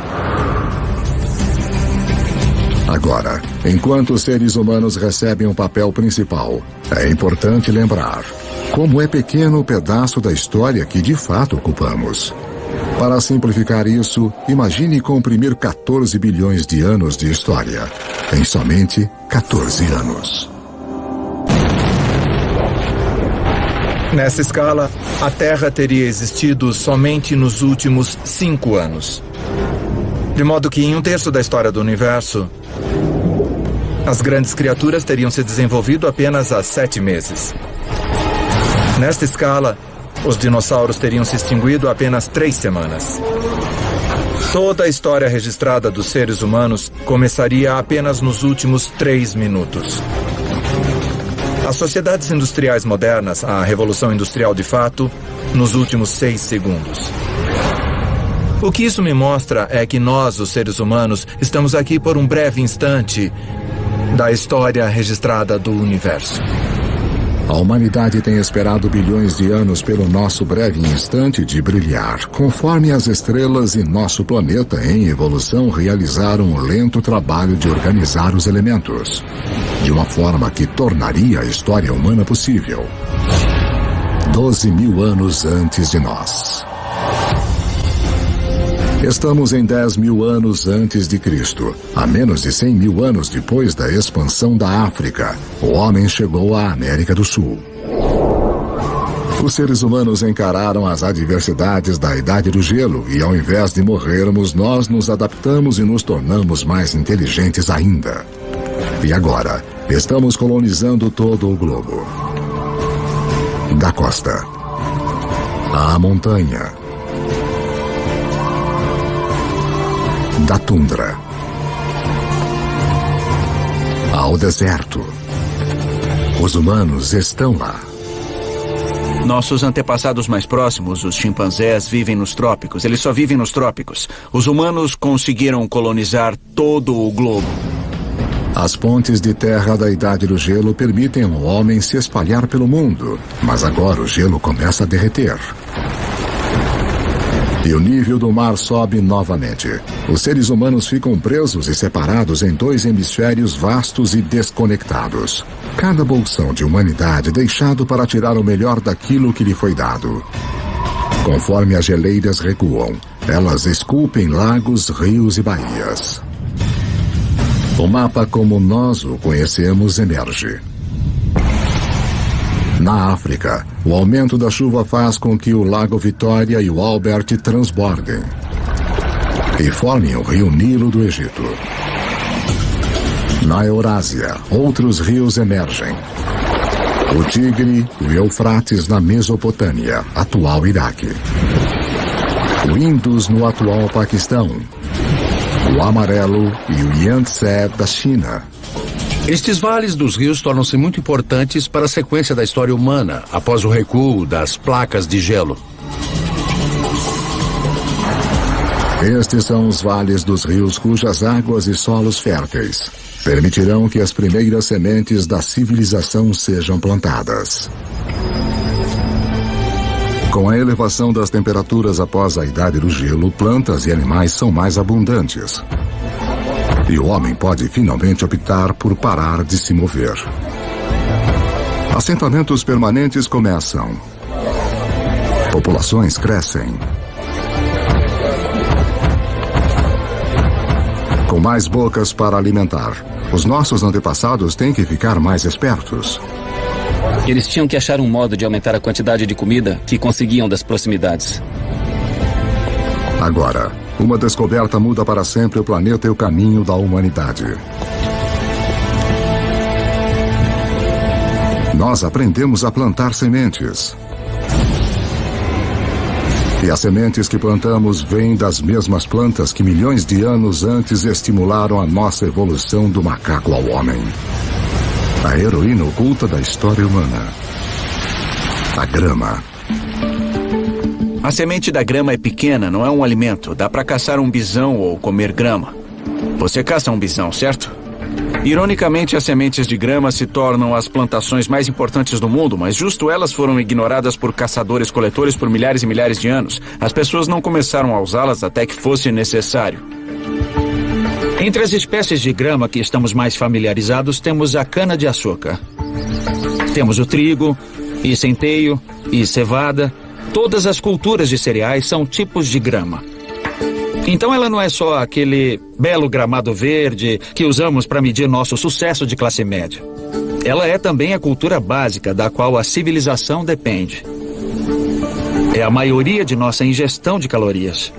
Agora, enquanto os seres humanos recebem um papel principal, é importante lembrar como é pequeno o pedaço da história que de fato ocupamos. Para simplificar isso, imagine comprimir 14 bilhões de anos de história em somente 14 anos. Nessa escala, a Terra teria existido somente nos últimos 5 anos. De modo que em 1/3 da história do universo, as grandes criaturas teriam se desenvolvido apenas há 7 meses. Nesta escala, os dinossauros teriam se extinguido há apenas 3 semanas. Toda a história registrada dos seres humanos começaria apenas nos últimos 3 minutos. As sociedades industriais modernas, a Revolução Industrial de fato, nos últimos 6 segundos. O que isso me mostra é que nós, os seres humanos, estamos aqui por um breve instante da história registrada do universo. A humanidade tem esperado bilhões de anos pelo nosso breve instante de brilhar, conforme as estrelas e nosso planeta em evolução realizaram um lento trabalho de organizar os elementos, de uma forma que tornaria a história humana possível. 12 mil anos antes de nós. Estamos em 10 mil anos antes de Cristo. A menos de 100 mil anos depois da expansão da África, o homem chegou à América do Sul. Os seres humanos encararam as adversidades da Idade do Gelo e, ao invés de morrermos, nós nos adaptamos e nos tornamos mais inteligentes ainda. E agora, estamos colonizando todo o globo. Da costa à montanha, da tundra ao deserto. Os humanos estão lá. Nossos antepassados mais próximos, os chimpanzés, vivem nos trópicos. Eles só vivem nos trópicos. Os humanos conseguiram colonizar todo o globo. As pontes de terra da Idade do Gelo permitem ao homem se espalhar pelo mundo, mas agora o gelo começa a derreter. E o nível do mar sobe novamente. Os seres humanos ficam presos e separados em 2 hemisférios vastos e desconectados. Cada bolsão de humanidade deixado para tirar o melhor daquilo que lhe foi dado. Conforme as geleiras recuam, elas esculpem lagos, rios e baías. O mapa como nós o conhecemos emerge. Na África, o aumento da chuva faz com que o Lago Vitória e o Albert transbordem e formem o rio Nilo do Egito. Na Eurásia, outros rios emergem. O Tigre e o Eufrates na Mesopotâmia, atual Iraque. O Indus no atual Paquistão. O Amarelo e o Yangtze da China. Estes vales dos rios tornam-se muito importantes para a sequência da história humana, após o recuo das placas de gelo. Estes são os vales dos rios cujas águas e solos férteis permitirão que as primeiras sementes da civilização sejam plantadas. Com a elevação das temperaturas após a Idade do Gelo, plantas e animais são mais abundantes. E o homem pode finalmente optar por parar de se mover. Assentamentos permanentes começam. Populações crescem. com mais bocas para alimentar. Os nossos antepassados têm que ficar mais espertos. Eles tinham que achar um modo de aumentar a quantidade de comida que conseguiam das proximidades. Agora, uma descoberta muda para sempre o planeta e o caminho da humanidade. Nós aprendemos a plantar sementes. E as sementes que plantamos vêm das mesmas plantas que milhões de anos antes estimularam a nossa evolução do macaco ao homem. A heroína oculta da história humana. A grama. A semente da grama é pequena, não é um alimento. Dá para caçar um bisão ou comer grama. Você caça um bisão, certo? Ironicamente, as sementes de grama se tornam as plantações mais importantes do mundo, mas justo elas foram ignoradas por caçadores-coletores por milhares e milhares de anos. As pessoas não começaram a usá-las até que fosse necessário. Entre as espécies de grama que estamos mais familiarizados, temos a cana-de-açúcar. Temos o trigo, e centeio, e cevada. Todas as culturas de cereais são tipos de grama. Então ela não é só aquele belo gramado verde que usamos para medir nosso sucesso de classe média. Ela é também a cultura básica da qual a civilização depende. É a maioria de nossa ingestão de calorias.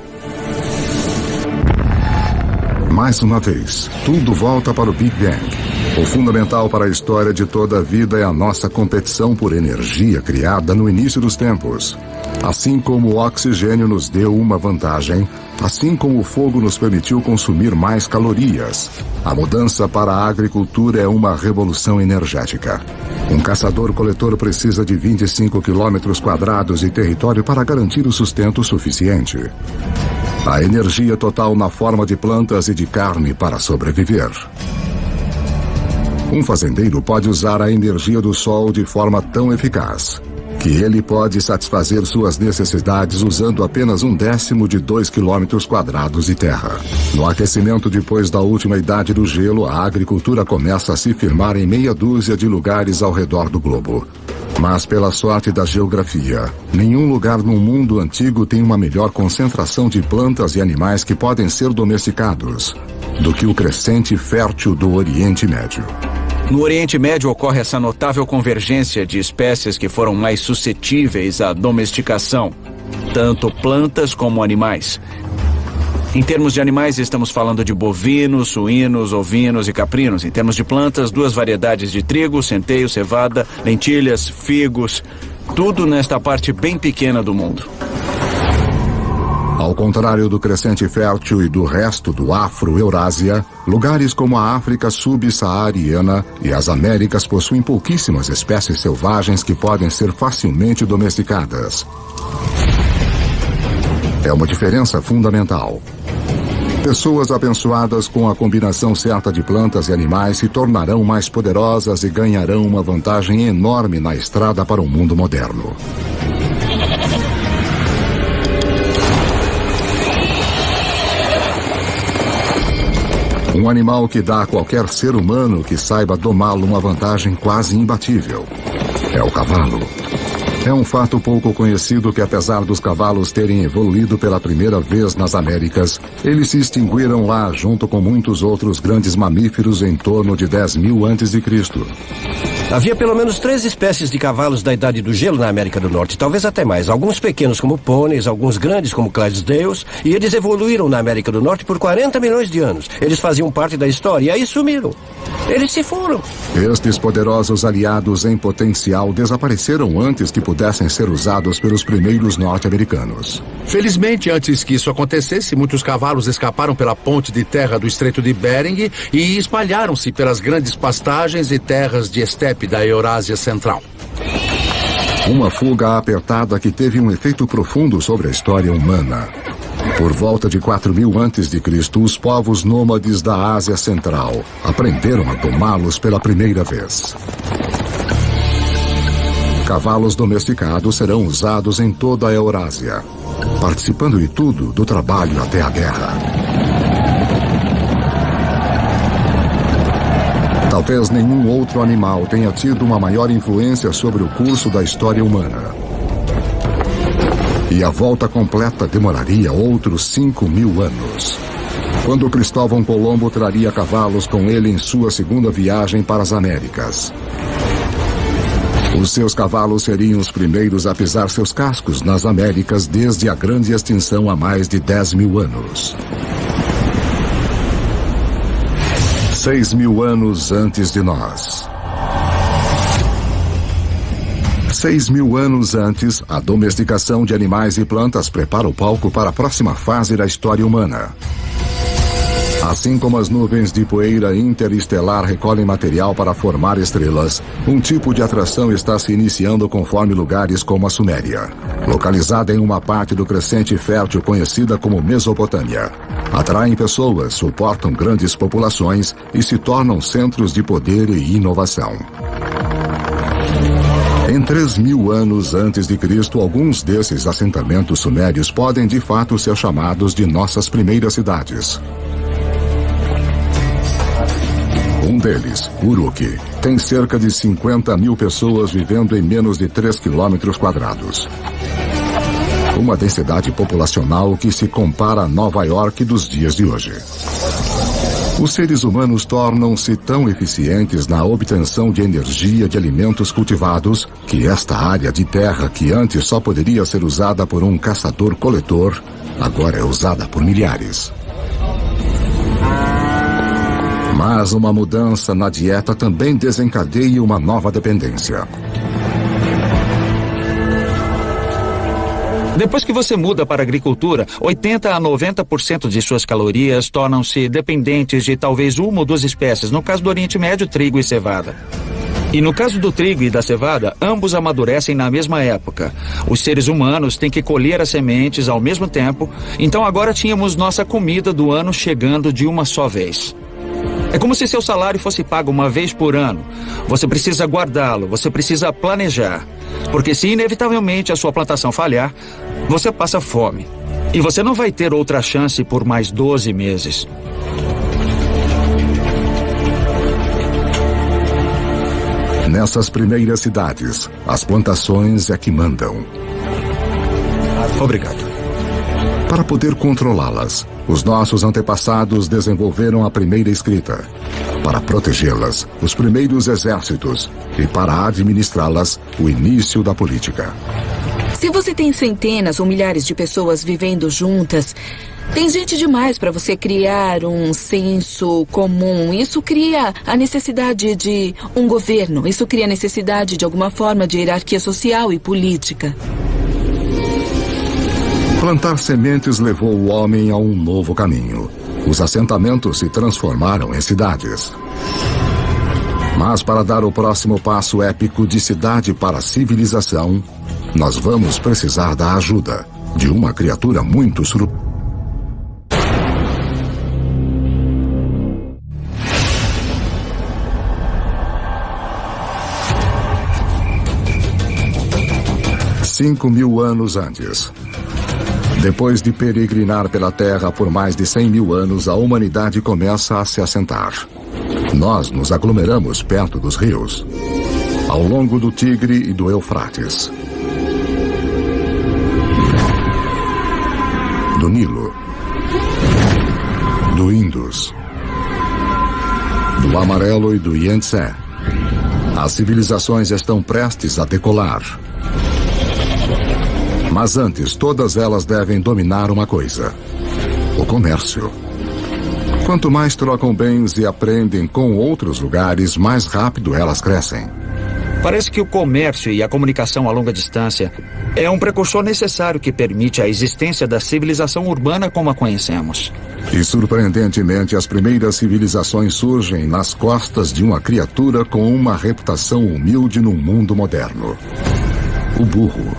Mais uma vez, tudo volta para o Big Bang. O fundamental para a história de toda a vida é a nossa competição por energia criada no início dos tempos. Assim como o oxigênio nos deu uma vantagem, assim como o fogo nos permitiu consumir mais calorias, a mudança para a agricultura é uma revolução energética. Um caçador-coletor precisa de 25 quilômetros quadrados de território para garantir o sustento suficiente. A energia total na forma de plantas e de carne para sobreviver. Um fazendeiro pode usar a energia do sol de forma tão eficaz que ele pode satisfazer suas necessidades usando apenas 1/10 de 2 quilômetros quadrados de terra. No aquecimento depois da última idade do gelo, a agricultura começa a se firmar em meia dúzia de lugares ao redor do globo. Mas pela sorte da geografia, nenhum lugar no mundo antigo tem uma melhor concentração de plantas e animais que podem ser domesticados do que o crescente fértil do Oriente Médio. No Oriente Médio ocorre essa notável convergência de espécies que foram mais suscetíveis à domesticação, tanto plantas como animais. Em termos de animais, estamos falando de bovinos, suínos, ovinos e caprinos. Em termos de plantas, 2 variedades de trigo, centeio, cevada, lentilhas, figos, tudo nesta parte bem pequena do mundo. Ao contrário do crescente fértil e do resto do Afro-Eurásia, lugares como a África subsaariana e as Américas possuem pouquíssimas espécies selvagens que podem ser facilmente domesticadas. É uma diferença fundamental. Pessoas abençoadas com a combinação certa de plantas e animais se tornarão mais poderosas e ganharão uma vantagem enorme na estrada para o mundo moderno. Um animal que dá a qualquer ser humano que saiba domá-lo uma vantagem quase imbatível. É o cavalo. É um fato pouco conhecido que, apesar dos cavalos terem evoluído pela primeira vez nas Américas, eles se extinguiram lá junto com muitos outros grandes mamíferos em torno de 10.000 a.C. Havia pelo menos 3 espécies de cavalos da Idade do Gelo na América do Norte, talvez até mais. Alguns pequenos como pôneis, alguns grandes como Clydesdales, e eles evoluíram na América do Norte por 40 milhões de anos. Eles faziam parte da história e aí sumiram. Eles se foram. Estes poderosos aliados em potencial desapareceram antes que pudessem ser usados pelos primeiros norte-americanos. Felizmente, antes que isso acontecesse, muitos cavalos escaparam pela ponte de terra do Estreito de Bering e espalharam-se pelas grandes pastagens e terras de estepe da Eurásia Central. Uma fuga apertada que teve um efeito profundo sobre a história humana. Por volta de 4.000 a.C., os povos nômades da Ásia Central aprenderam a domá-los pela primeira vez. Cavalos domesticados serão usados em toda a Eurásia, participando de tudo, do trabalho até a guerra. Talvez nenhum outro animal tenha tido uma maior influência sobre o curso da história humana. E a volta completa demoraria outros 5.000 anos. quando Cristóvão Colombo traria cavalos com ele em sua segunda viagem para as Américas. Os seus cavalos seriam os primeiros a pisar seus cascos nas Américas desde a grande extinção há mais de 10.000 anos. 6.000 anos antes de nós. 6.000 anos antes, a domesticação de animais e plantas prepara o palco para a próxima fase da história humana. Assim como as nuvens de poeira interestelar recolhem material para formar estrelas, um tipo de atração está se iniciando conforme lugares como a Suméria, localizada em uma parte do crescente fértil conhecida como Mesopotâmia. Atraem pessoas, suportam grandes populações e se tornam centros de poder e inovação. Em 3.000 anos antes de Cristo, alguns desses assentamentos sumérios podem de fato ser chamados de nossas primeiras cidades. Um deles, Uruk, tem cerca de 50.000 pessoas vivendo em menos de 3 quilômetros quadrados. Uma densidade populacional que se compara a Nova York dos dias de hoje. Os seres humanos tornam-se tão eficientes na obtenção de energia de alimentos cultivados que esta área de terra, que antes só poderia ser usada por um caçador-coletor, agora é usada por milhares. Mas uma mudança na dieta também desencadeia uma nova dependência. Depois que você muda para a agricultura, 80 a 90% de suas calorias tornam-se dependentes de talvez uma ou duas espécies, no caso do Oriente Médio, trigo e cevada. E no caso do trigo e da cevada, ambos amadurecem na mesma época. Os seres humanos têm que colher as sementes ao mesmo tempo, então agora tínhamos nossa comida do ano chegando de uma só vez. É como se seu salário fosse pago uma vez por ano. Você precisa guardá-lo, você precisa planejar. Porque se inevitavelmente a sua plantação falhar, você passa fome. E você não vai ter outra chance por mais 12 meses. Nessas primeiras cidades, as plantações é que mandam. Obrigado. Para poder controlá-las, os nossos antepassados desenvolveram a primeira escrita. Para protegê-las, os primeiros exércitos. E para administrá-las, o início da política. Se você tem centenas ou milhares de pessoas vivendo juntas, tem gente demais para você criar um senso comum. Isso cria a necessidade de um governo. Isso cria a necessidade de alguma forma de hierarquia social e política. Plantar sementes levou o homem a um novo caminho. Os assentamentos se transformaram em cidades. Mas para dar o próximo passo épico de cidade para civilização, nós vamos precisar da ajuda de uma criatura muito surpreendente. Cinco 5.000 anos antes. Depois de peregrinar pela Terra por mais de 100.000 anos, a humanidade começa a se assentar. Nós nos aglomeramos perto dos rios, ao longo do Tigre e do Eufrates, do Nilo, do Indus, do Amarelo e do Yangtze. As civilizações estão prestes a decolar. Mas antes, todas elas devem dominar uma coisa: o comércio. Quanto mais trocam bens e aprendem com outros lugares, mais rápido elas crescem. Parece que o comércio e a comunicação a longa distância é um precursor necessário que permite a existência da civilização urbana como a conhecemos. E, surpreendentemente, as primeiras civilizações surgem nas costas de uma criatura com uma reputação humilde num mundo moderno: o burro.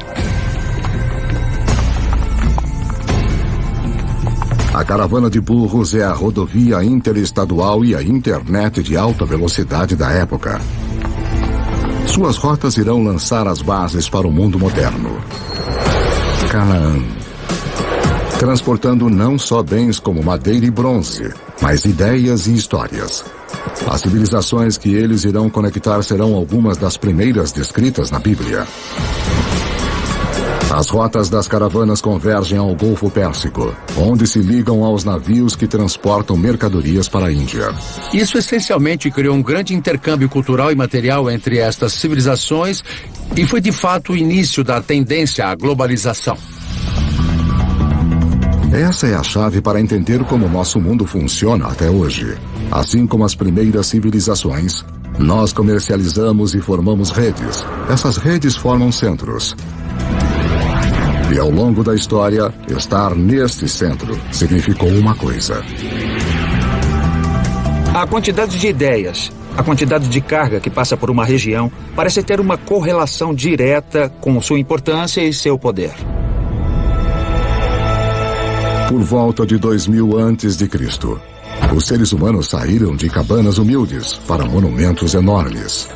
A caravana de burros é a rodovia interestadual e a internet de alta velocidade da época. Suas rotas irão lançar as bases para o mundo moderno. Canaã. Transportando não só bens como madeira e bronze, mas ideias e histórias. As civilizações que eles irão conectar serão algumas das primeiras descritas na Bíblia. As rotas das caravanas convergem ao Golfo Pérsico, onde se ligam aos navios que transportam mercadorias para a Índia. Isso essencialmente criou um grande intercâmbio cultural e material entre estas civilizações e foi de fato o início da tendência à globalização. Essa é a chave para entender como nosso mundo funciona até hoje. Assim como as primeiras civilizações, nós comercializamos e formamos redes. Essas redes formam centros. E ao longo da história, estar neste centro significou uma coisa. A quantidade de ideias, a quantidade de carga que passa por uma região parece ter uma correlação direta com sua importância e seu poder. Por volta de 2000 a.C., os seres humanos saíram de cabanas humildes para monumentos enormes.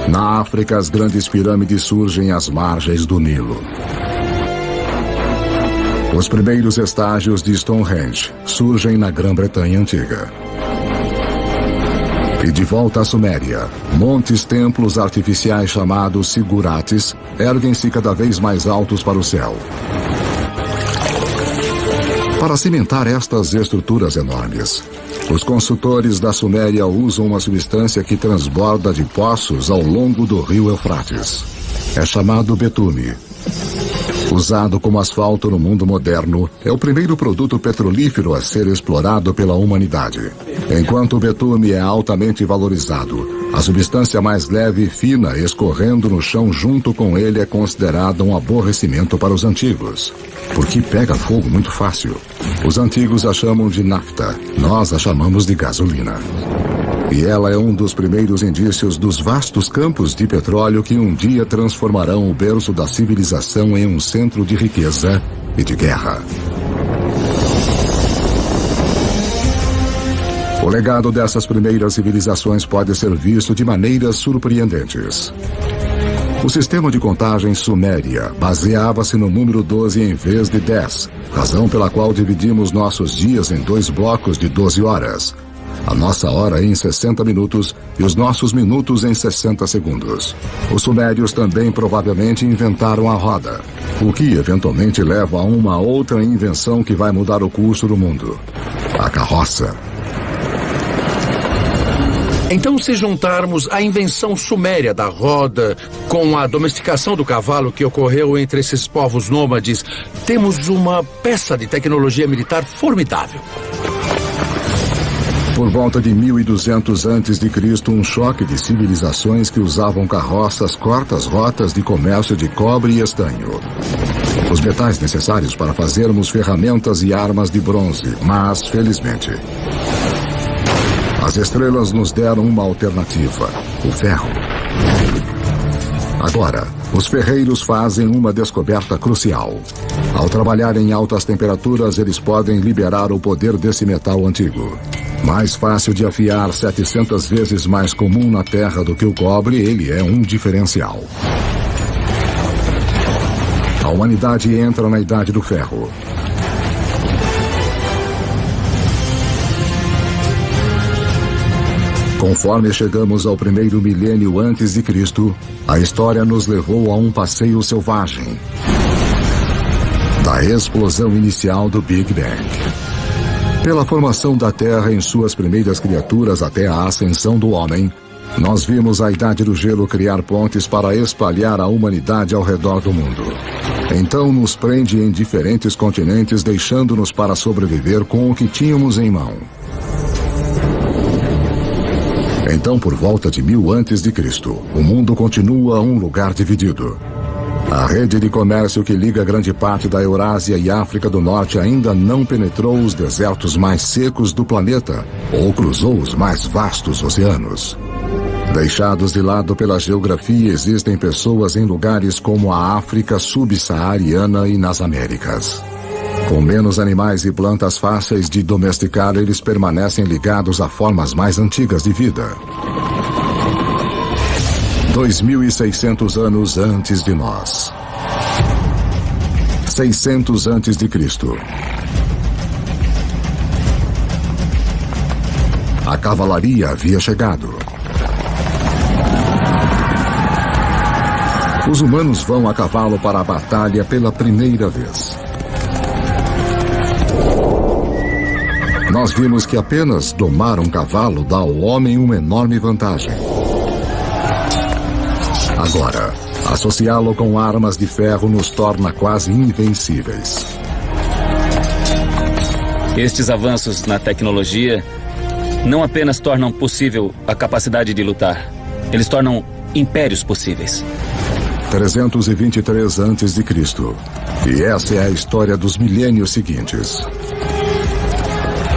Na África, as grandes pirâmides surgem às margens do Nilo. Os primeiros estágios de Stonehenge surgem na Grã-Bretanha Antiga. E de volta à Suméria, montes-templos artificiais chamados zigurates erguem-se cada vez mais altos para o céu. Para cimentar estas estruturas enormes, os construtores da Suméria usam uma substância que transborda de poços ao longo do rio Eufrates. É chamado betume. Usado como asfalto no mundo moderno, é o primeiro produto petrolífero a ser explorado pela humanidade. Enquanto o betume é altamente valorizado, a substância mais leve e fina escorrendo no chão junto com ele é considerada um aborrecimento para os antigos, porque pega fogo muito fácil. Os antigos a chamam de nafta, nós a chamamos de gasolina. E ela é um dos primeiros indícios dos vastos campos de petróleo que um dia transformarão o berço da civilização em um centro de riqueza e de guerra. O legado dessas primeiras civilizações pode ser visto de maneiras surpreendentes. O sistema de contagem suméria baseava-se no número 12 em vez de 10, razão pela qual dividimos nossos dias em 2 blocos de 12 horas. A nossa hora em 60 minutos e os nossos minutos em 60 segundos. Os sumérios também provavelmente inventaram a roda, o que eventualmente leva a uma outra invenção que vai mudar o curso do mundo: a carroça. Então, se juntarmos a invenção suméria da roda com a domesticação do cavalo que ocorreu entre esses povos nômades, temos uma peça de tecnologia militar formidável. Por volta de 1200 a.C., um choque de civilizações que usavam carroças corta as rotas de comércio de cobre e estanho. Os metais necessários para fazermos ferramentas e armas de bronze, mas, felizmente, as estrelas nos deram uma alternativa: o ferro. Agora, os ferreiros fazem uma descoberta crucial. Ao trabalhar em altas temperaturas, eles podem liberar o poder desse metal antigo. Mais fácil de afiar, 700 vezes mais comum na Terra do que o cobre, ele é um diferencial. A humanidade entra na Idade do Ferro. Conforme chegamos ao primeiro milênio antes de Cristo, a história nos levou a um passeio selvagem. Da explosão inicial do Big Bang. Pela formação da Terra em suas primeiras criaturas até a ascensão do homem, nós vimos a Idade do Gelo criar pontes para espalhar a humanidade ao redor do mundo. Então nos prende em diferentes continentes, deixando-nos para sobreviver com o que tínhamos em mão. Então, por volta de 1000 a.C., o mundo continua um lugar dividido. A rede de comércio que liga grande parte da Eurásia e África do Norte ainda não penetrou os desertos mais secos do planeta ou cruzou os mais vastos oceanos. Deixados de lado pela geografia, existem pessoas em lugares como a África subsaariana e nas Américas. Com menos animais e plantas fáceis de domesticar, eles permanecem ligados a formas mais antigas de vida. 2600 anos antes de nós. 600 antes de Cristo. A cavalaria havia chegado. Os humanos vão a cavalo para a batalha pela primeira vez. Nós vimos que apenas domar um cavalo dá ao homem uma enorme vantagem. Agora, associá-lo com armas de ferro nos torna quase invencíveis. Estes avanços na tecnologia não apenas tornam possível a capacidade de lutar, eles tornam impérios possíveis. 323 a.C. E essa é a história dos milênios seguintes.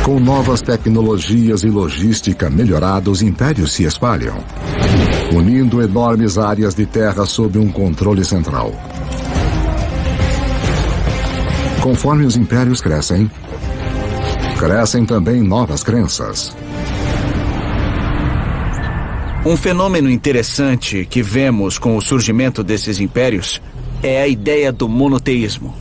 Com novas tecnologias e logística melhorada, os impérios se espalham, unindo enormes áreas de terra sob um controle central. Conforme os impérios crescem, crescem também novas crenças. Um fenômeno interessante que vemos com o surgimento desses impérios é a ideia do monoteísmo.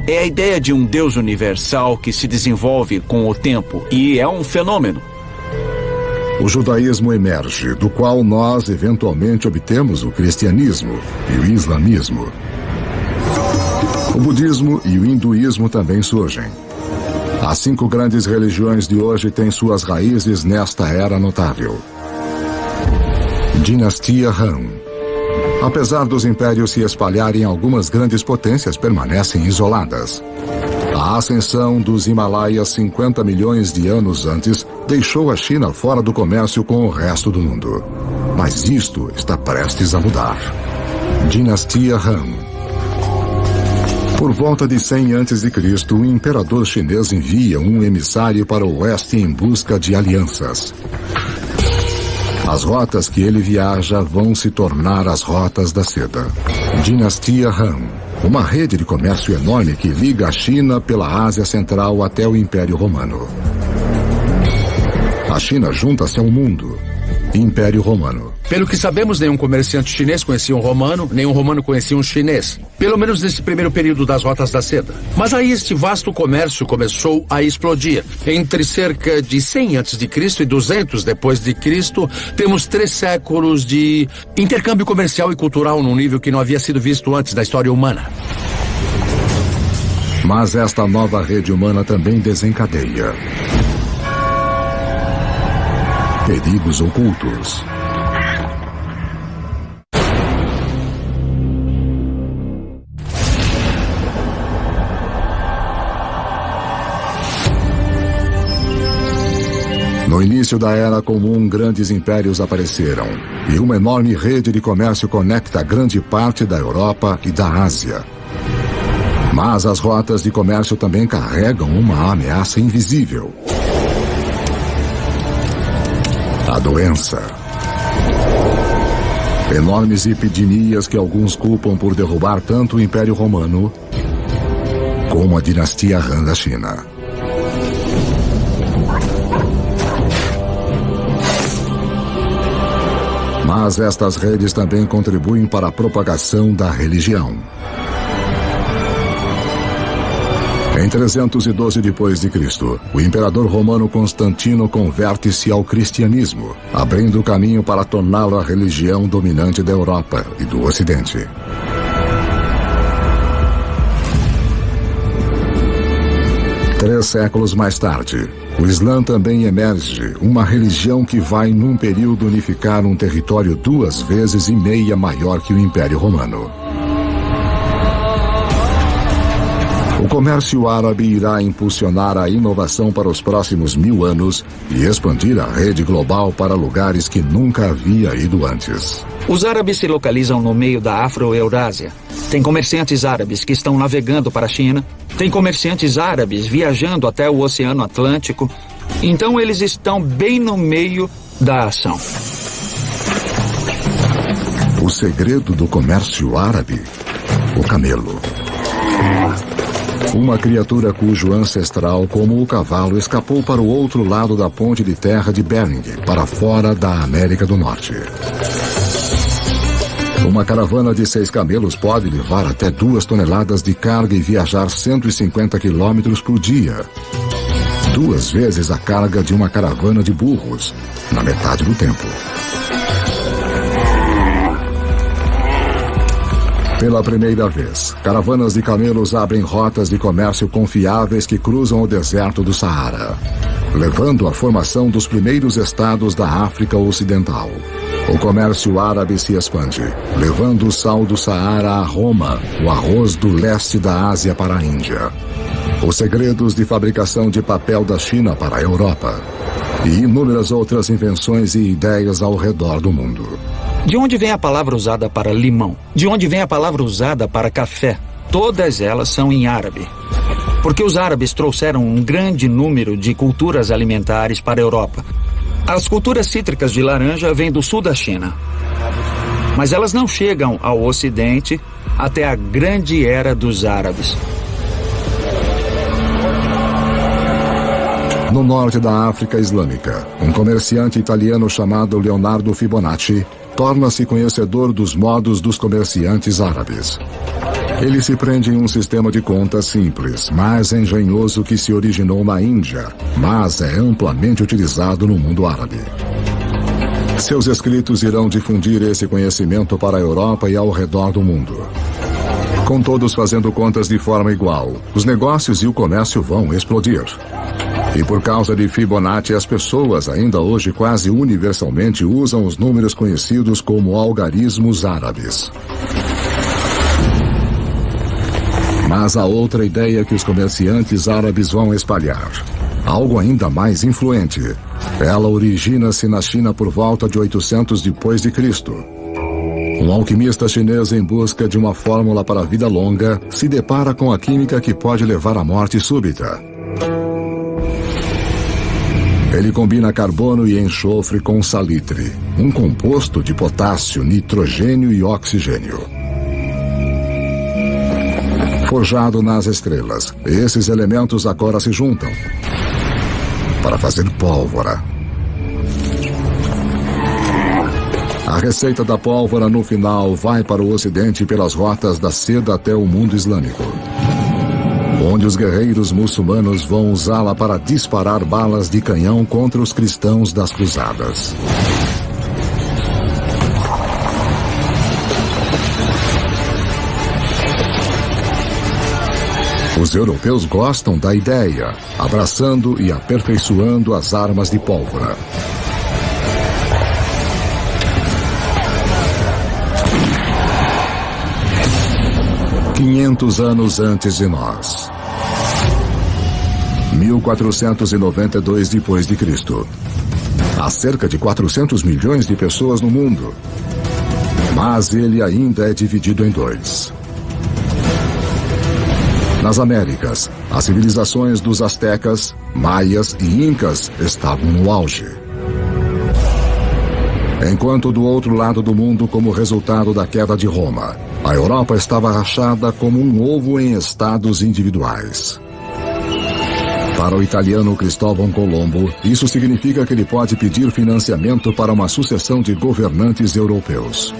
É a ideia de um Deus universal que se desenvolve com o tempo e é um fenômeno. O judaísmo emerge, do qual nós eventualmente obtemos o cristianismo e o islamismo. O budismo e o hinduísmo também surgem. As 5 grandes religiões de hoje têm suas raízes nesta era notável. Dinastia Han. Apesar dos impérios se espalharem, algumas grandes potências permanecem isoladas. A ascensão dos Himalaias 50 milhões de anos antes deixou a China fora do comércio com o resto do mundo. Mas isto está prestes a mudar. Dinastia Han. Por volta de 100 a.C., o imperador chinês envia um emissário para o oeste em busca de alianças. As rotas que ele viaja vão se tornar as rotas da seda. Dinastia Han. Uma rede de comércio enorme que liga a China pela Ásia Central até o Império Romano. A China junta-se ao mundo. Império Romano. Pelo que sabemos, nenhum comerciante chinês conhecia um romano, nenhum romano conhecia um chinês. Pelo menos nesse primeiro período das rotas da seda. Mas aí este vasto comércio começou a explodir. Entre cerca de 100 a.C. e 200 depois de Cristo, temos 3 séculos de intercâmbio comercial e cultural num nível que não havia sido visto antes da história humana. Mas esta nova rede humana também desencadeia perigos ocultos. No início da Era Comum, grandes impérios apareceram, e uma enorme rede de comércio conecta grande parte da Europa e da Ásia. Mas as rotas de comércio também carregam uma ameaça invisível. A doença. Enormes epidemias que alguns culpam por derrubar tanto o Império Romano como a dinastia Han da China. Mas estas redes também contribuem para a propagação da religião. Em 312 d.C., o imperador romano Constantino converte-se ao cristianismo, abrindo o caminho para torná-lo a religião dominante da Europa e do Ocidente. Três séculos mais tarde, o Islã também emerge, uma religião que vai, num período, unificar um território 2,5 vezes maior que o Império Romano. O comércio árabe irá impulsionar a inovação para os próximos 1000 anos e expandir a rede global para lugares que nunca havia ido antes. Os árabes se localizam no meio da Afro-Eurásia. Tem comerciantes árabes que estão navegando para a China. Tem comerciantes árabes viajando até o Oceano Atlântico. Então eles estão bem no meio da ação. O segredo do comércio árabe? O camelo. Uma criatura cujo ancestral, como o cavalo, escapou para o outro lado da ponte de terra de Bering, para fora da América do Norte. Uma caravana de 6 camelos pode levar até 2 toneladas de carga e viajar 150 quilômetros por dia. 2 vezes a carga de uma caravana de burros, na metade do tempo. Pela primeira vez, caravanas de camelos abrem rotas de comércio confiáveis que cruzam o deserto do Saara, levando à formação dos primeiros estados da África Ocidental. O comércio árabe se expande, levando o sal do Saara a Roma, o arroz do leste da Ásia para a Índia, os segredos de fabricação de papel da China para a Europa e inúmeras outras invenções e ideias ao redor do mundo. De onde vem a palavra usada para limão? De onde vem a palavra usada para café? Todas elas são em árabe. Porque os árabes trouxeram um grande número de culturas alimentares para a Europa. As culturas cítricas de laranja vêm do sul da China. Mas elas não chegam ao Ocidente até a grande era dos árabes. No norte da África Islâmica, um comerciante italiano chamado Leonardo Fibonacci torna-se conhecedor dos modos dos comerciantes árabes. Ele se prende em um sistema de contas simples, mais engenhoso que se originou na Índia, mas é amplamente utilizado no mundo árabe. Seus escritos irão difundir esse conhecimento para a Europa e ao redor do mundo. Com todos fazendo contas de forma igual, os negócios e o comércio vão explodir. E por causa de Fibonacci, as pessoas ainda hoje quase universalmente usam os números conhecidos como algarismos árabes. Mas há outra ideia que os comerciantes árabes vão espalhar. Algo ainda mais influente. Ela origina-se na China por volta de 800 depois de Cristo. Um alquimista chinês em busca de uma fórmula para a vida longa se depara com a química que pode levar à morte súbita. Ele combina carbono e enxofre com salitre, um composto de potássio, nitrogênio e oxigênio. Forjado nas estrelas, esses elementos agora se juntam para fazer pólvora. A receita da pólvora no final vai para o Ocidente pelas rotas da seda até o mundo islâmico, onde os guerreiros muçulmanos vão usá-la para disparar balas de canhão contra os cristãos das cruzadas. Os europeus gostam da ideia, abraçando e aperfeiçoando as armas de pólvora. "500 anos antes de nós. 1492 depois de Cristo. Há cerca de 400 milhões de pessoas no mundo, mas ele ainda é dividido em dois. Nas Américas, as civilizações dos astecas, maias e incas estavam no auge. Enquanto do outro lado do mundo, como resultado da queda de Roma, a Europa estava rachada como um ovo em estados individuais. Para o italiano Cristóvão Colombo, isso significa que ele pode pedir financiamento para uma sucessão de governantes europeus.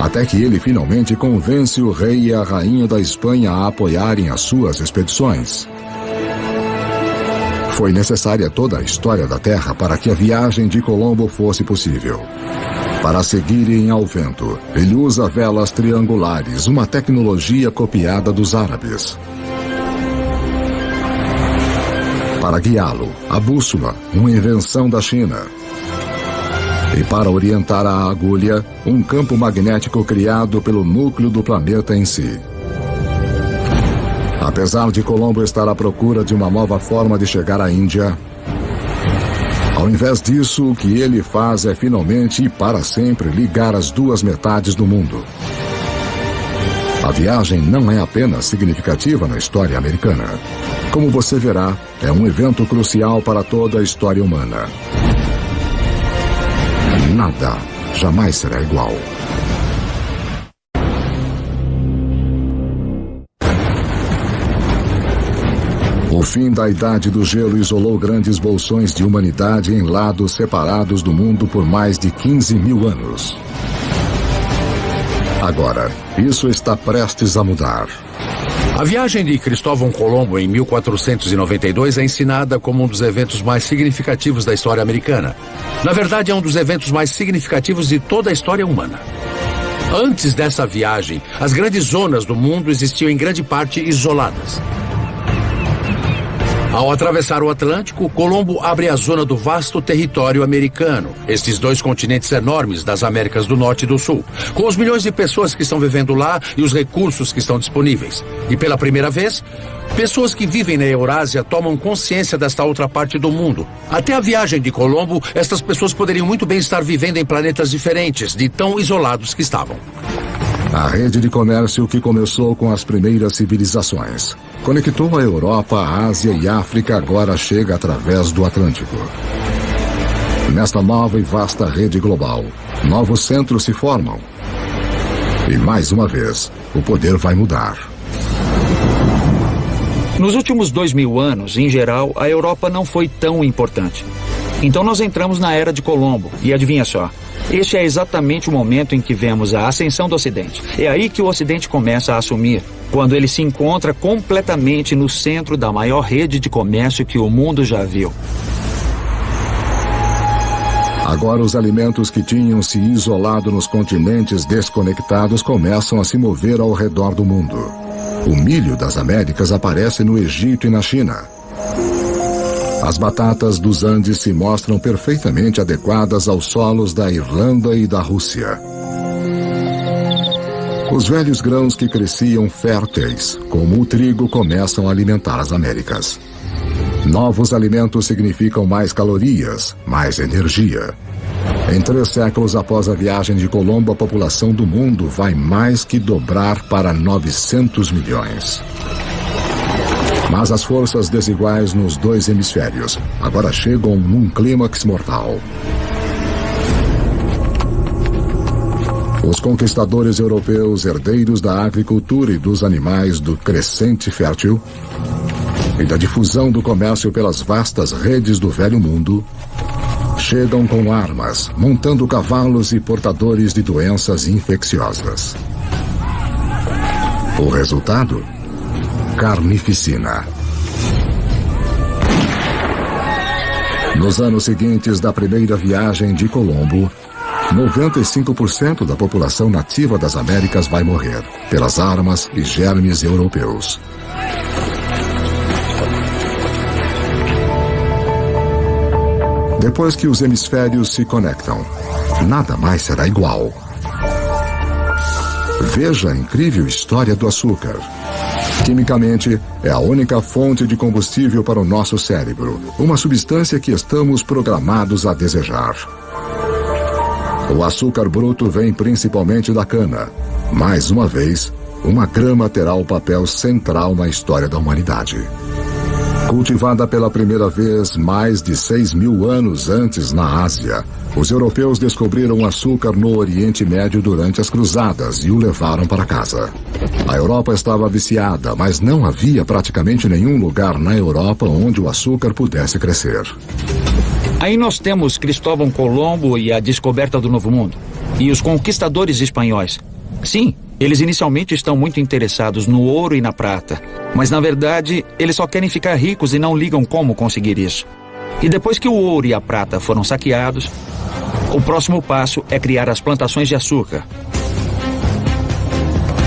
Até que ele finalmente convence o rei e a rainha da Espanha a apoiarem as suas expedições. Foi necessária toda a história da Terra para que a viagem de Colombo fosse possível. Para seguirem ao vento, ele usa velas triangulares, uma tecnologia copiada dos árabes. Para guiá-lo, a bússola, uma invenção da China. E para orientar a agulha, um campo magnético criado pelo núcleo do planeta em si. Apesar de Colombo estar à procura de uma nova forma de chegar à Índia, ao invés disso, o que ele faz é finalmente e para sempre ligar as duas metades do mundo. A viagem não é apenas significativa na história americana. Como você verá, é um evento crucial para toda a história humana. Nada jamais será igual. O fim da Idade do Gelo isolou grandes bolsões de humanidade em lados separados do mundo por mais de 15 mil anos. Agora, isso está prestes a mudar. A viagem de Cristóvão Colombo em 1492 é ensinada como um dos eventos mais significativos da história americana. Na verdade, é um dos eventos mais significativos de toda a história humana. Antes dessa viagem, as grandes zonas do mundo existiam em grande parte isoladas. Ao atravessar o Atlântico, Colombo abre a zona do vasto território americano, estes dois continentes enormes das Américas do Norte e do Sul, com os milhões de pessoas que estão vivendo lá e os recursos que estão disponíveis. E pela primeira vez, pessoas que vivem na Eurásia tomam consciência desta outra parte do mundo. Até a viagem de Colombo, estas pessoas poderiam muito bem estar vivendo em planetas diferentes, de tão isolados que estavam. A rede de comércio que começou com as primeiras civilizações conectou a Europa, a Ásia e a África agora chega através do Atlântico. Nesta nova e vasta rede global, novos centros se formam. E mais uma vez, o poder vai mudar. Nos últimos 2000 anos, em geral, a Europa não foi tão importante. Então nós entramos na Era de Colombo, e adivinha só, este é exatamente o momento em que vemos a ascensão do Ocidente. É aí que o Ocidente começa a assumir, quando ele se encontra completamente no centro da maior rede de comércio que o mundo já viu. Agora os alimentos que tinham se isolado nos continentes desconectados começam a se mover ao redor do mundo. O milho das Américas aparece no Egito e na China. As batatas dos Andes se mostram perfeitamente adequadas aos solos da Irlanda e da Rússia. Os velhos grãos que cresciam férteis, como o trigo, começam a alimentar as Américas. Novos alimentos significam mais calorias, mais energia. Em 3 séculos após a viagem de Colombo, a população do mundo vai mais que dobrar para 900 milhões. Mas as forças desiguais nos 2 hemisférios agora chegam num clímax mortal. Os conquistadores europeus, herdeiros da agricultura e dos animais do crescente fértil e da difusão do comércio pelas vastas redes do velho mundo, chegam com armas, montando cavalos e portadores de doenças infecciosas. O resultado? Carnificina. Nos anos seguintes da primeira viagem de Colombo, 95% da população nativa das Américas vai morrer pelas armas e germes europeus. Depois que os hemisférios se conectam, nada mais será igual. Veja a incrível história do açúcar. Quimicamente, é a única fonte de combustível para o nosso cérebro, uma substância que estamos programados a desejar. O açúcar bruto vem principalmente da cana. Mais uma vez, uma grama terá o papel central na história da humanidade. Cultivada pela primeira vez mais de 6.000 anos antes na Ásia, os europeus descobriram açúcar no Oriente Médio durante as cruzadas e o levaram para casa. A Europa estava viciada, mas não havia praticamente nenhum lugar na Europa onde o açúcar pudesse crescer. Aí nós temos Cristóvão Colombo e a descoberta do Novo Mundo. E os conquistadores espanhóis. Sim, eles inicialmente estão muito interessados no ouro e na prata. Mas, na verdade, eles só querem ficar ricos e não ligam como conseguir isso. E depois que o ouro e a prata foram saqueados, o próximo passo é criar as plantações de açúcar.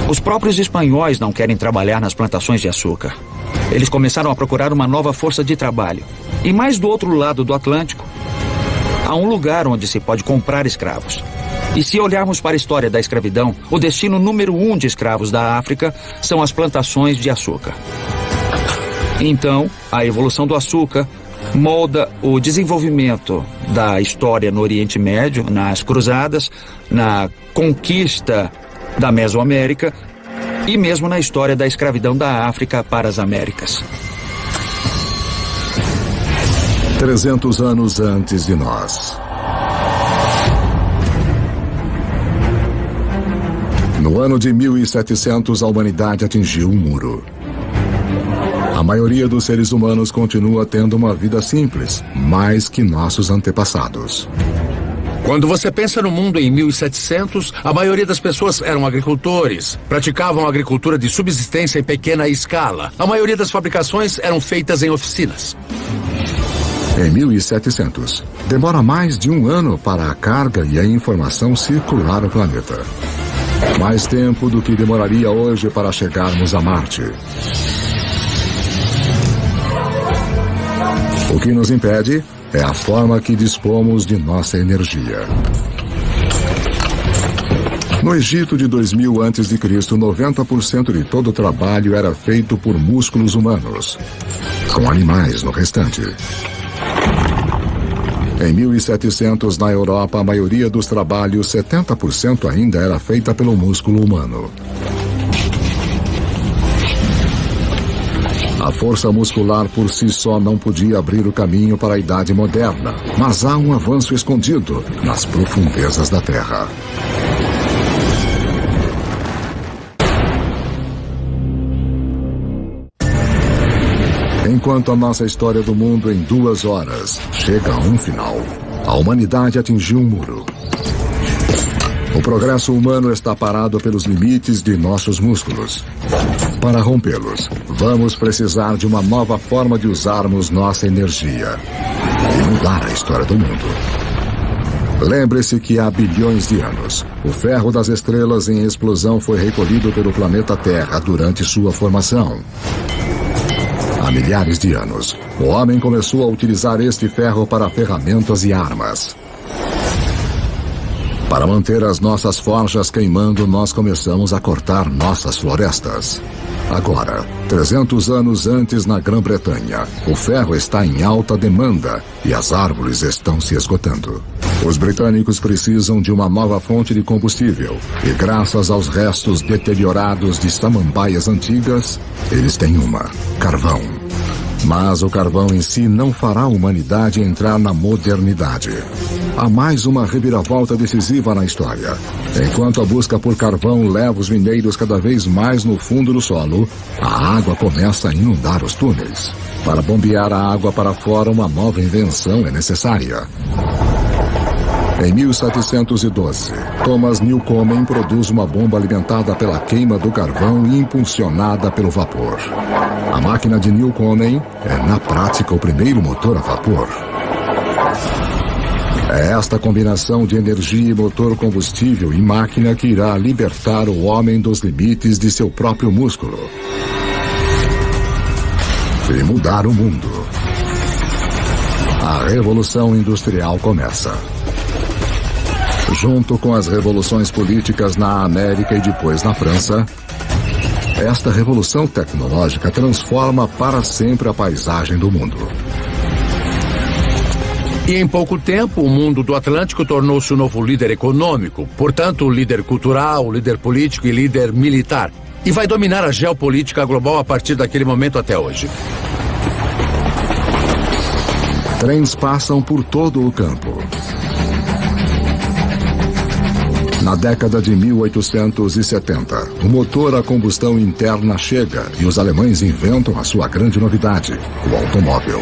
Os próprios espanhóis não querem trabalhar nas plantações de açúcar. Eles começaram a procurar uma nova força de trabalho. E mais do outro lado do Atlântico, há um lugar onde se pode comprar escravos. E se olharmos para a história da escravidão, o destino número 1 de escravos da África são as plantações de açúcar. Então, a evolução do açúcar molda o desenvolvimento da história no Oriente Médio, nas cruzadas, na conquista da Mesoamérica e mesmo na história da escravidão da África para as Américas. 300 anos antes de nós. No ano de 1700, a humanidade atingiu um muro. A maioria dos seres humanos continua tendo uma vida simples, mais que nossos antepassados. Quando você pensa no mundo em 1700, a maioria das pessoas eram agricultores, praticavam agricultura de subsistência em pequena escala. A maioria das fabricações eram feitas em oficinas. Em 1700, demora mais de um ano para a carga e a informação circular o planeta. Mais tempo do que demoraria hoje para chegarmos a Marte. O que nos impede é a forma que dispomos de nossa energia. No Egito de 2000 a.C., 90% de todo o trabalho era feito por músculos humanos, com animais no restante. Em 1700, na Europa, a maioria dos trabalhos, 70% ainda era feita pelo músculo humano. A força muscular por si só não podia abrir o caminho para a Idade Moderna, mas há um avanço escondido nas profundezas da Terra. Enquanto a nossa história do mundo em 2 horas chega a um final, a humanidade atingiu um muro. O progresso humano está parado pelos limites de nossos músculos. Para rompê-los, vamos precisar de uma nova forma de usarmos nossa energia e mudar a história do mundo. Lembre-se que há bilhões de anos, o ferro das estrelas em explosão foi recolhido pelo planeta Terra durante sua formação. Há milhares de anos, o homem começou a utilizar este ferro para ferramentas e armas. Para manter as nossas forjas queimando, nós começamos a cortar nossas florestas. Agora, 300 anos antes na Grã-Bretanha, o ferro está em alta demanda e as árvores estão se esgotando. Os britânicos precisam de uma nova fonte de combustível e, graças aos restos deteriorados de samambaias antigas, eles têm uma: carvão. Mas o carvão em si não fará a humanidade entrar na modernidade. Há mais uma reviravolta decisiva na história. Enquanto a busca por carvão leva os mineiros cada vez mais no fundo do solo, a água começa a inundar os túneis. Para bombear a água para fora, uma nova invenção é necessária. Em 1712, Thomas Newcomen produz uma bomba alimentada pela queima do carvão e impulsionada pelo vapor. A máquina de Newcomen é, na prática, o primeiro motor a vapor. É esta combinação de energia e motor combustível e máquina que irá libertar o homem dos limites de seu próprio músculo e mudar o mundo. A Revolução Industrial começa. Junto com as revoluções políticas na América e depois na França, esta revolução tecnológica transforma para sempre a paisagem do mundo. E em pouco tempo, o mundo do Atlântico tornou-se o novo líder econômico, portanto, líder cultural, líder político e líder militar. E vai dominar a geopolítica global a partir daquele momento até hoje. Trens passam por todo o campo. Na década de 1870, o motor a combustão interna chega e os alemães inventam a sua grande novidade, o automóvel.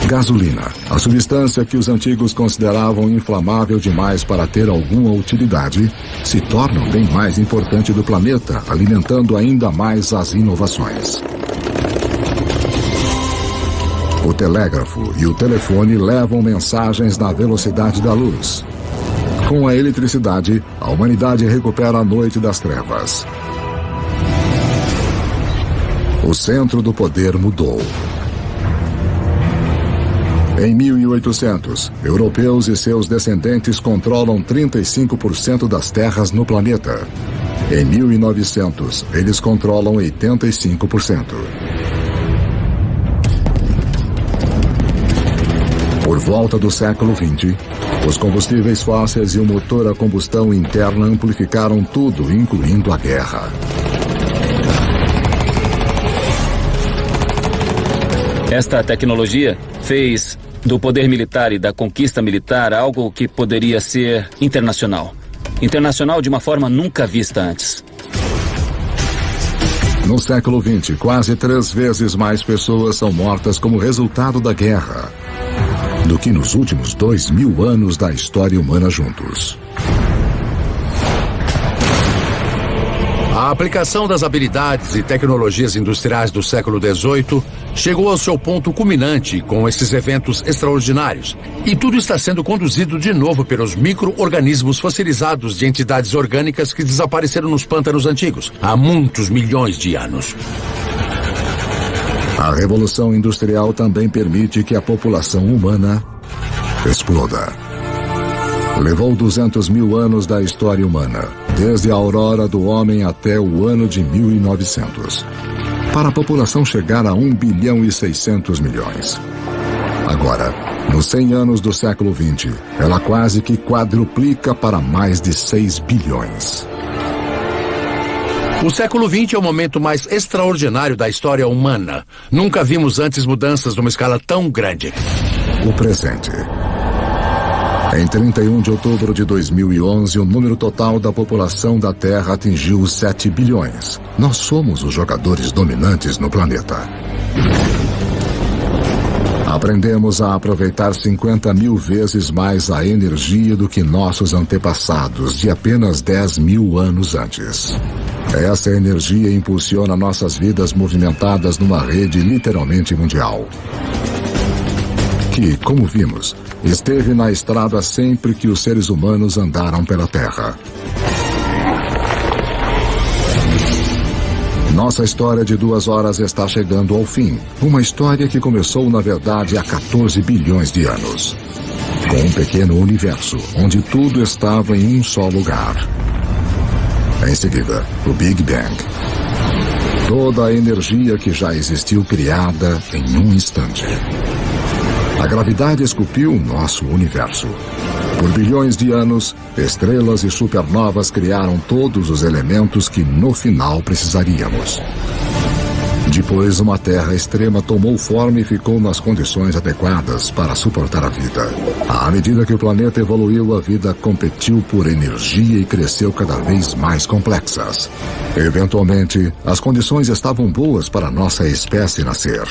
Gasolina, a substância que os antigos consideravam inflamável demais para ter alguma utilidade, se torna o bem mais importante do planeta, alimentando ainda mais as inovações. O telégrafo e o telefone levam mensagens na velocidade da luz. Com a eletricidade, a humanidade recupera a noite das trevas. O centro do poder mudou. Em 1800, europeus e seus descendentes controlam 35% das terras no planeta. Em 1900, eles controlam 85%. Por volta do século XX, os combustíveis fósseis e o motor a combustão interna amplificaram tudo, incluindo a guerra. Esta tecnologia fez do poder militar e da conquista militar algo que poderia ser internacional. Internacional de uma forma nunca vista antes. No século XX, quase 3 vezes mais pessoas são mortas como resultado da guerra do que nos últimos 2000 anos da história humana juntos. A aplicação das habilidades e tecnologias industriais do século XVIII chegou ao seu ponto culminante com esses eventos extraordinários. E tudo está sendo conduzido de novo pelos micro-organismos fossilizados de entidades orgânicas que desapareceram nos pântanos antigos há muitos milhões de anos. A Revolução Industrial também permite que a população humana exploda. Levou 200 mil anos da história humana, desde a aurora do homem até o ano de 1900, para a população chegar a 1 bilhão e 600 milhões. Agora, nos 100 anos do século XX, ela quase que quadruplica para mais de 6 bilhões. O século XX é o momento mais extraordinário da história humana. Nunca vimos antes mudanças numa escala tão grande. O presente. Em 31 de outubro de 2011, o número total da população da Terra atingiu os 7 bilhões. Nós somos os jogadores dominantes no planeta. Aprendemos a aproveitar 50 mil vezes mais a energia do que nossos antepassados de apenas 10 mil anos antes. Essa energia impulsiona nossas vidas movimentadas numa rede literalmente mundial. Que, como vimos, esteve na estrada sempre que os seres humanos andaram pela Terra. Nossa história de 2 horas está chegando ao fim. Uma história que começou, na verdade, há 14 bilhões de anos. Com um pequeno universo, onde tudo estava em um só lugar. Em seguida, o Big Bang. Toda a energia que já existiu criada em um instante. A gravidade esculpiu o nosso universo. Por bilhões de anos, estrelas e supernovas criaram todos os elementos que no final precisaríamos. Depois, uma Terra extrema tomou forma e ficou nas condições adequadas para suportar a vida. À medida que o planeta evoluiu, a vida competiu por energia e cresceu cada vez mais complexas. Eventualmente, as condições estavam boas para nossa espécie nascer.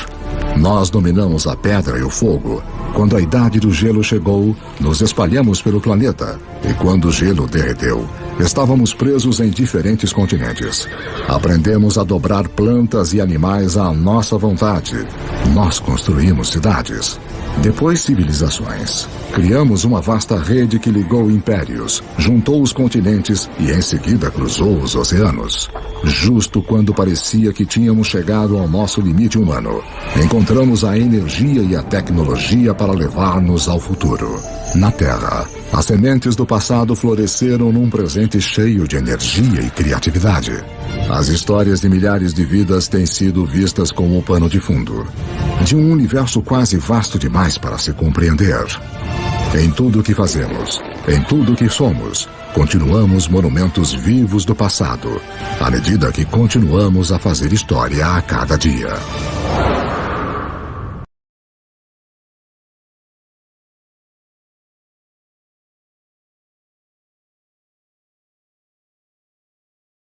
Nós dominamos a pedra e o fogo. Quando a idade do gelo chegou, nos espalhamos pelo planeta. E quando o gelo derreteu, estávamos presos em diferentes continentes. Aprendemos a dobrar plantas e animais à nossa vontade. Nós construímos cidades. Depois, civilizações. Criamos uma vasta rede que ligou impérios, juntou os continentes e em seguida cruzou os oceanos. Justo quando parecia que tínhamos chegado ao nosso limite humano, encontramos a energia e a tecnologia para levar-nos ao futuro. Na Terra, as sementes do passado floresceram num presente cheio de energia e criatividade. As histórias de milhares de vidas têm sido vistas como o pano de fundo de um universo quase vasto demais para se compreender. Em tudo o que fazemos, em tudo o que somos, continuamos monumentos vivos do passado, à medida que continuamos a fazer história a cada dia.